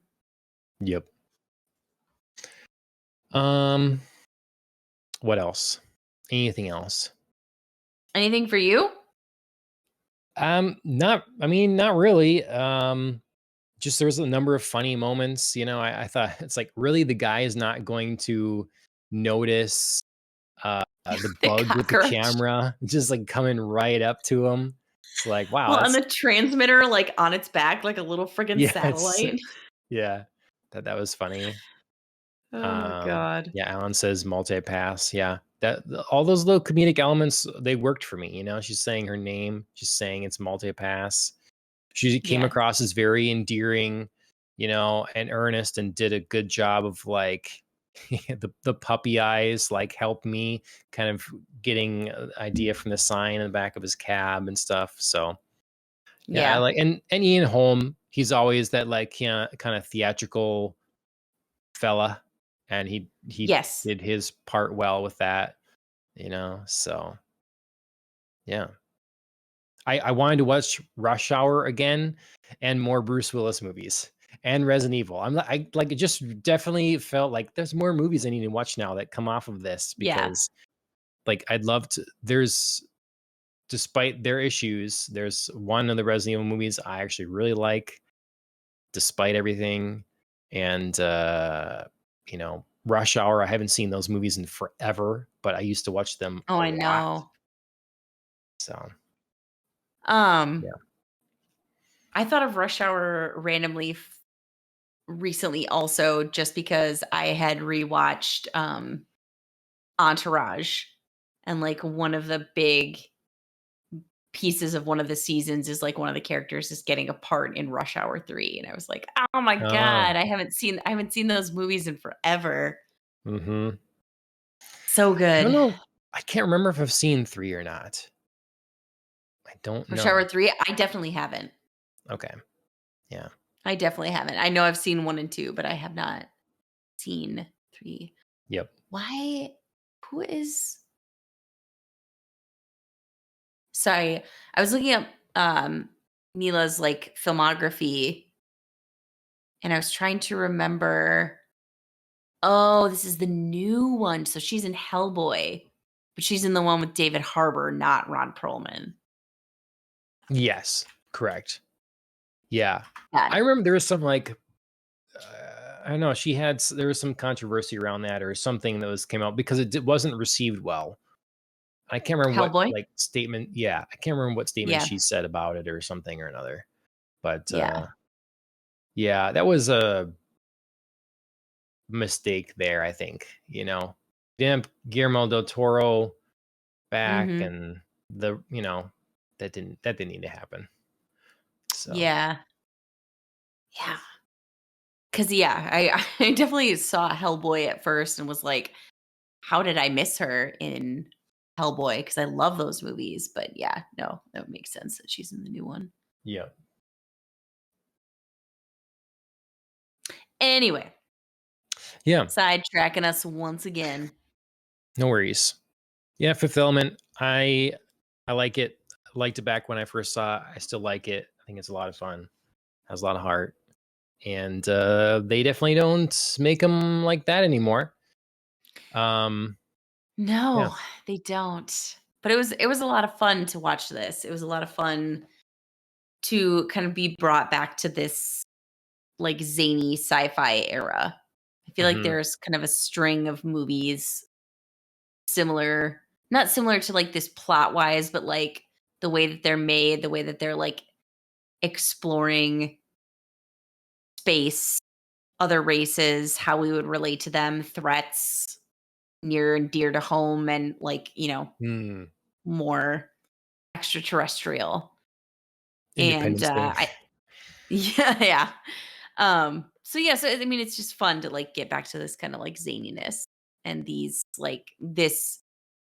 Yep. Um, what else? Anything else? Anything for you? Not really. Just there was a number of funny moments. I thought it's like really the guy is not going to notice the The bug with the cockroach. camera just like coming right up to him. It's like, wow, Well, and that's the transmitter, like, on its back like a little friggin' yeah, it's satellite. yeah, that was funny. Oh god. Yeah, Alan says multi-pass. Yeah, all those little comedic elements they worked for me. She's saying her name, she's saying it's multi-pass. She came Yeah. across as very endearing, and earnest, and did a good job of like the puppy eyes, like help me kind of getting an idea from the sign in the back of his cab and stuff. So yeah, I Yeah. like and Ian Holm. He's always that like kind of theatrical fella, and he Yes. did his part well with that. So yeah. I wanted to watch Rush Hour again and more Bruce Willis movies and Resident Evil. I like it just definitely felt like there's more movies I need to watch now that come off of this Yeah. because like I'd love to there's despite their issues, there's one of the Resident Evil movies I actually really like despite everything. And Rush Hour, I haven't seen those movies in forever, but I used to watch them Oh, a I lot. know. So Um, yeah. I thought of Rush Hour randomly recently also just because I had rewatched, Entourage, and, like, one of the big pieces of one of the seasons is, like, one of the characters is getting a part in Rush Hour 3, and I was like, "Oh my Oh. god, I haven't seen those movies in forever." Mm-hmm. So I don't good. know. I can't remember if I've seen 3 or not. I don't Rush Hour know. 3, I definitely haven't. Okay. Yeah. I definitely haven't. I know I've seen 1 and 2, but I have not seen 3. Yep. Why who is sorry, I was looking up, Mila's, like, filmography, and I was trying to remember. Oh, this is the new one. So she's in Hellboy, but she's in the one with David Harbour, not Ron Perlman. Yes. Correct. Yeah. Got I it. remember there was some like I don't know. There was some controversy around that or something that came out because wasn't received well. I can't remember what Hellboy? like statement. Yeah, I can't remember what statement Yeah, she said about it or something or another. But yeah. yeah, that was a mistake there. I think didn't have Guillermo del Toro back, Mhm. and that didn't need to happen. So Yeah. Yeah. 'Cause, yeah, I I definitely saw Hellboy at first and was like, "How did I miss her in Hellboy?" Because I love those movies, but yeah, no, that would make sense that she's in the new one. yeah, Anyway, yeah, sidetracking us once again. no worries. Yeah, Fifth Element. I like it. I liked it back when I first saw it. I still like it. I think it's a lot of fun. Has a lot of heart, and they definitely don't make them like that anymore. Um, yeah, No, they don't. But it was a lot of fun to watch this. It was a lot of fun to kind of be brought back to this, like, zany sci-fi era. I feel like Hmm. there's kind of a string of movies similar, not similar to, like, this plot-wise, but, like, the way that they're made, the way that they're, like, exploring space, other races, how we would relate to them, threats near and dear to home, and, like, Hmm. more extraterrestrial. And, Independence Day. I yeah, yeah. So, yeah, so, I mean, it's just fun to, like, get back to this kinda, like, zaniness and these, like, this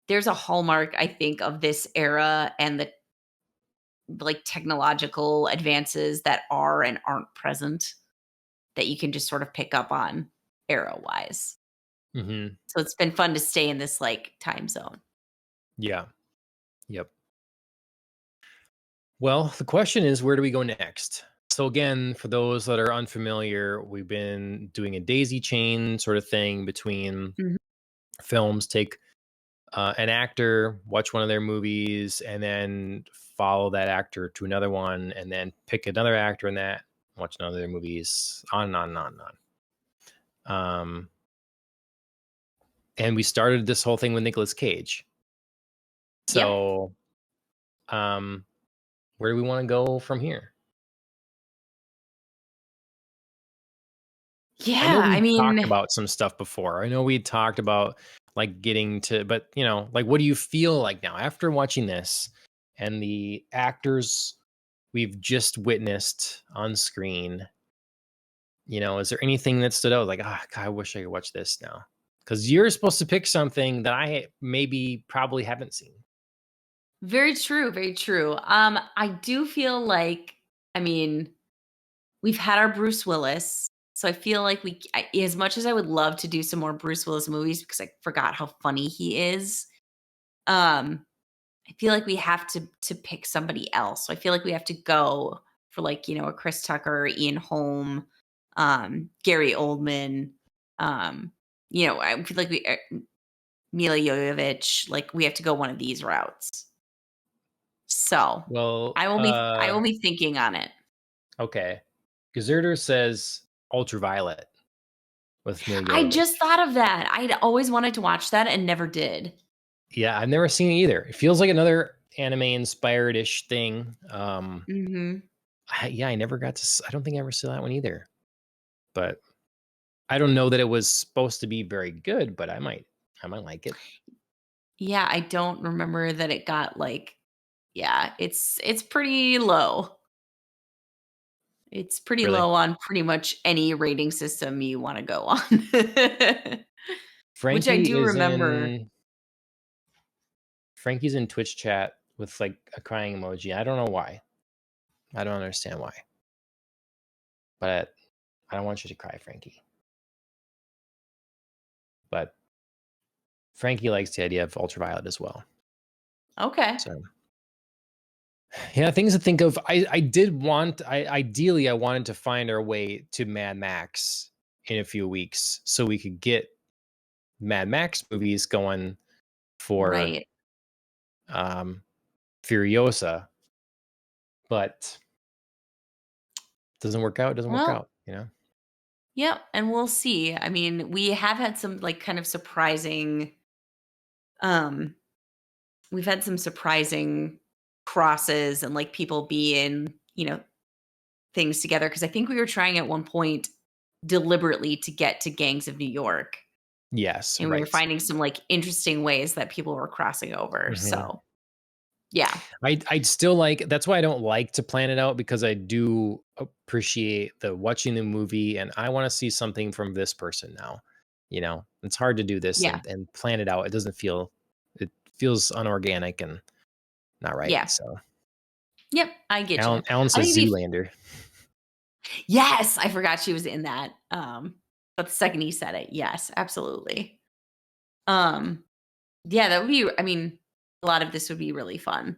there's a hallmark, I think, of this era and the, like, technological advances that are and aren't present that you can just sort of pick up on era-wise. Hmm. So it's been fun to stay in this, like, time zone. Yeah. Yep. Well, the question is, where do we go next? So again, for those that are unfamiliar, we've been doing a daisy chain sort of thing between Mhm. films. Take an actor, watch one of their movies, and then follow that actor to another one, and then pick another actor in that, watch another of their movies, on and on and on and on. And we started this whole thing with Nicolas Cage. Yep. So, um, where do we want to go from here? I know Yeah, I we talked mean, about some stuff before. I know we talked about like getting to, but like what do you feel like now after watching this and the actors we've just witnessed on screen? Is there anything that stood out like, ah, God, I wish I could watch this now? Because you're supposed to pick something that I maybe probably haven't seen. very true, very true. I do feel like, I mean, we've had our Bruce Willis, so I feel like as much as I would love to do some more Bruce Willis movies because I forgot how funny he is, um, I feel like we have to pick somebody else. So I feel like we have to go for, like, a Chris Tucker, Ian Holm, Gary Oldman. Um, I feel like Mila Jovovich. Like, we have to go one of these routes. So Well, I will be thinking on it. okay. Gazerter says Ultraviolet with Mila I just Jovovich. thought of that. I'd always wanted to watch that and never did. Yeah, I've never seen it either. It feels like another anime inspired ish thing. Mhm. Yeah, I never got to. I don't think I ever saw that one either. But I don't know that it was supposed to be very good. But I might like it. Yeah, I don't remember that it got, like, yeah, it's pretty low. It's pretty Really, low on pretty much any rating system you wanna go on. Which I Frankie do is remember. in. Frankie's in Twitch chat with like a crying emoji. I don't know why. I don't understand why. But I don't want you to cry, Frankie. But Frankie likes the idea of Ultraviolet as well. Okay. So yeah, things to think of. I did want. Ideally I wanted to find our way to Mad Max in a few weeks so we could get Mad Max movies going for Right. um Furiosa, but doesn't work out, doesn't work Well, out. yep, and we'll see. I mean, we have had some, like, kind of surprising, um we've had some surprising crosses and, like, people being, things together. Because I think we were trying at one point deliberately to get to Gangs of New York, Yes, and we were right. finding some, like, interesting ways that people were crossing over, Mhm. so, yeah. I'd still like that's why I don't like to plan it out because I do appreciate the watching the movie and I want to see something from this person now. It's hard to do this Yeah. and plan it out. It feels unorganic and not right. Yeah. So Yep, I get you. Alan I think says it'd be Zoolander. yes, I forgot she was in that, but the second he said it, yes, absolutely. Um, yeah, that would be, I mean, a lot of this would be really fun.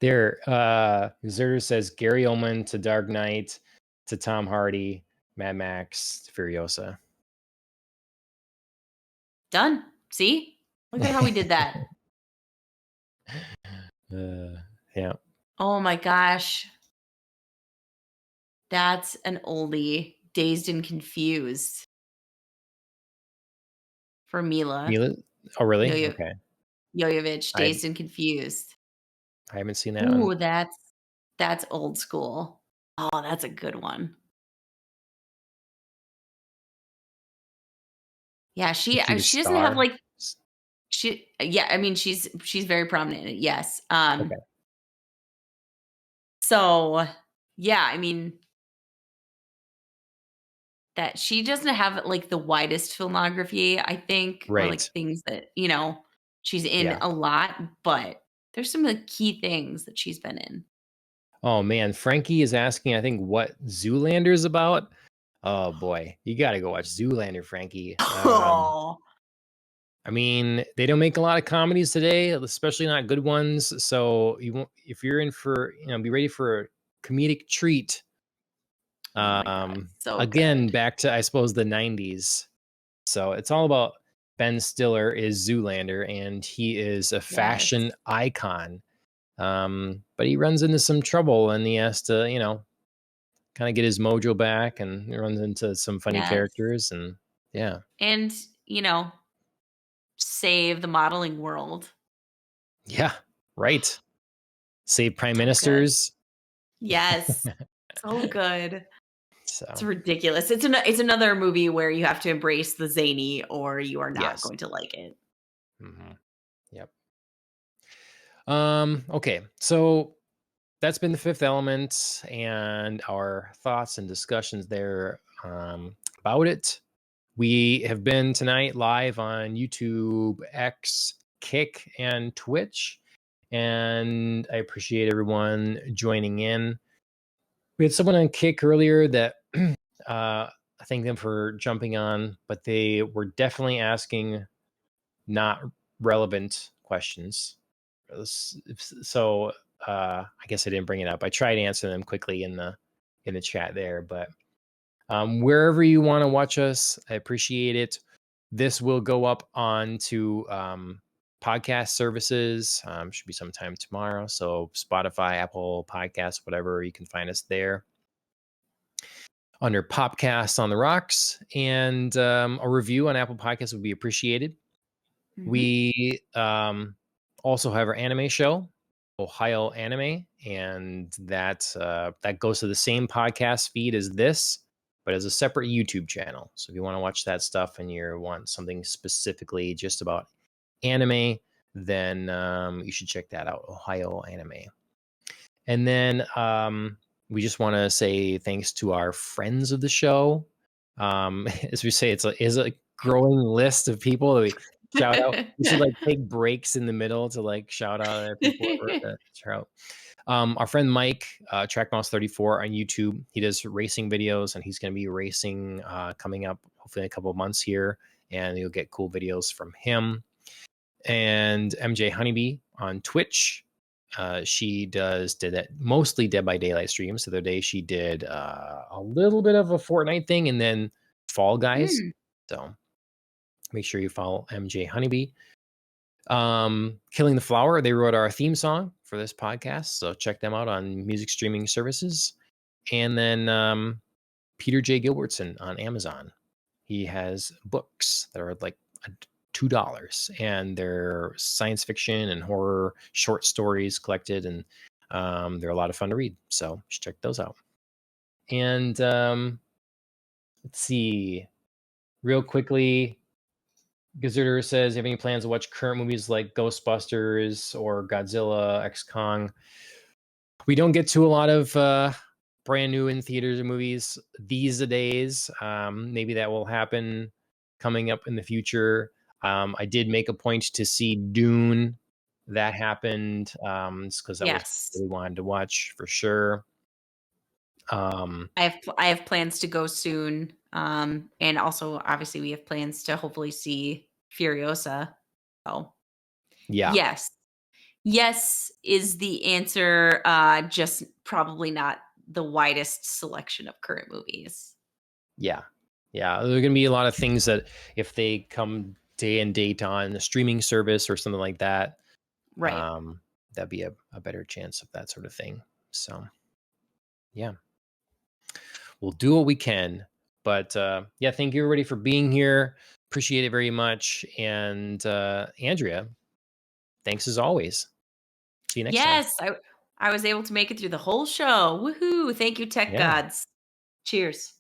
There, Zerder says Gary Oldman to Dark Knight to Tom Hardy, Mad Max, to Furiosa. Done. See? Look at how we did that. Yeah. Oh my gosh. That's an oldie. Dazed and Confused for Mila Mila? Oh, really? Yo Okay. Jovovich, I Dazed and Confused. I haven't seen that one. Ooh, that's old school. Oh, that's a good one. Yeah, Is she the she doesn't have, star? like S yeah, I mean, she's very prominent in it, yes. Okay. So, yeah, I mean, that she doesn't have, like, the widest filmography, I think, or, like, Right. things that, she's in Yeah. a lot, but there's some of the key things that she's been in. Oh, man, Frankie is asking, I think, what Zoolander's about. Oh, boy. You gotta go watch Zoolander, Frankie. Oh. I mean, they don't make a lot of comedies today, especially not good ones, so you won't if you're in for be ready for a comedic treat. Oh my god, so Again, good. back to, I suppose, the '90s. So it's all about Ben Stiller is Zoolander, and he is a Yes. fashion icon. But he runs into some trouble, and he has to, kind of get his mojo back, and he runs into some funny Yes. characters, and yeah, And, save the modeling world. yeah, right. Save prime So good. ministers. Yes. So good. It's So ridiculous. It's another movie where you have to embrace the zany or you are not yes. going to like it. Hmm. Yep. Okay. So that's been the fifth element and our thoughts and discussions there about it. We have been tonight live on YouTube, X, Kick, and Twitch. And I appreciate everyone joining in. We had someone on Kick earlier that I thank them for jumping on, but they were definitely asking not relevant questions. So I guess I didn't bring it up. I tried to answer them quickly in the chat there, but wherever you want to watch us, I appreciate it. This will go up onto podcast services. Should be sometime tomorrow. So Spotify, Apple Podcasts, whatever, you can find us there under Popcasts on the Rocks, and a review on Apple Podcasts would be appreciated. Mhm. We also have our anime show, Ohio Anime, and that goes to the same podcast feed as this, but as a separate YouTube channel. So if you want to watch that stuff and you want something specifically just about anime, then you should check that out, Ohio Anime. And then we just want to say thanks to our friends of the show. As we say, is a growing list of people that we shout out. We should like take breaks in the middle to like shout out other people that we're gonna shout out. Our friend Mike, TrackMouse34 on YouTube, he does racing videos, and he's going to be racing coming up hopefully in a couple of months here, and you'll get cool videos from him. And MJ Honeybee on Twitch. She did that mostly Dead by Daylight streams. The other day she did a little bit of a Fortnite thing, and then Fall Guys. Mm. So make sure you follow MJ Honeybee. Killing the Flower, they wrote our theme song for this podcast, so check them out on music streaming services. And then Peter J. Gilbertson on Amazon. He has books that are like $2, and they're science fiction and horror short stories collected, and they're a lot of fun to read. So you should check those out. And let's see, real quickly, Gazuter says, "You have any plans to watch current movies like Ghostbusters or Godzilla X Kong?" We don't get to a lot of brand new in theaters movies these days. Maybe that will happen coming up in the future. I did make a point to see Dune. That happened because that was Yes. really wanted to watch for sure. I have plans to go soon, and also, obviously, we have plans to hopefully see Furiosa. So, Yeah, yes. Yes is the answer, just probably not the widest selection of current movies. yeah, yeah. There are going to be a lot of things that if they come day and date on the streaming service or something like that, Right. um, that'd be a better chance of that sort of thing. So yeah, we'll do what we can. But yeah, thank you everybody for being here. Appreciate it very much. And Andrea, thanks as always. See you next time. Yes, I was able to make it through the whole show. Woohoo! Thank you, tech Yeah. gods. Cheers.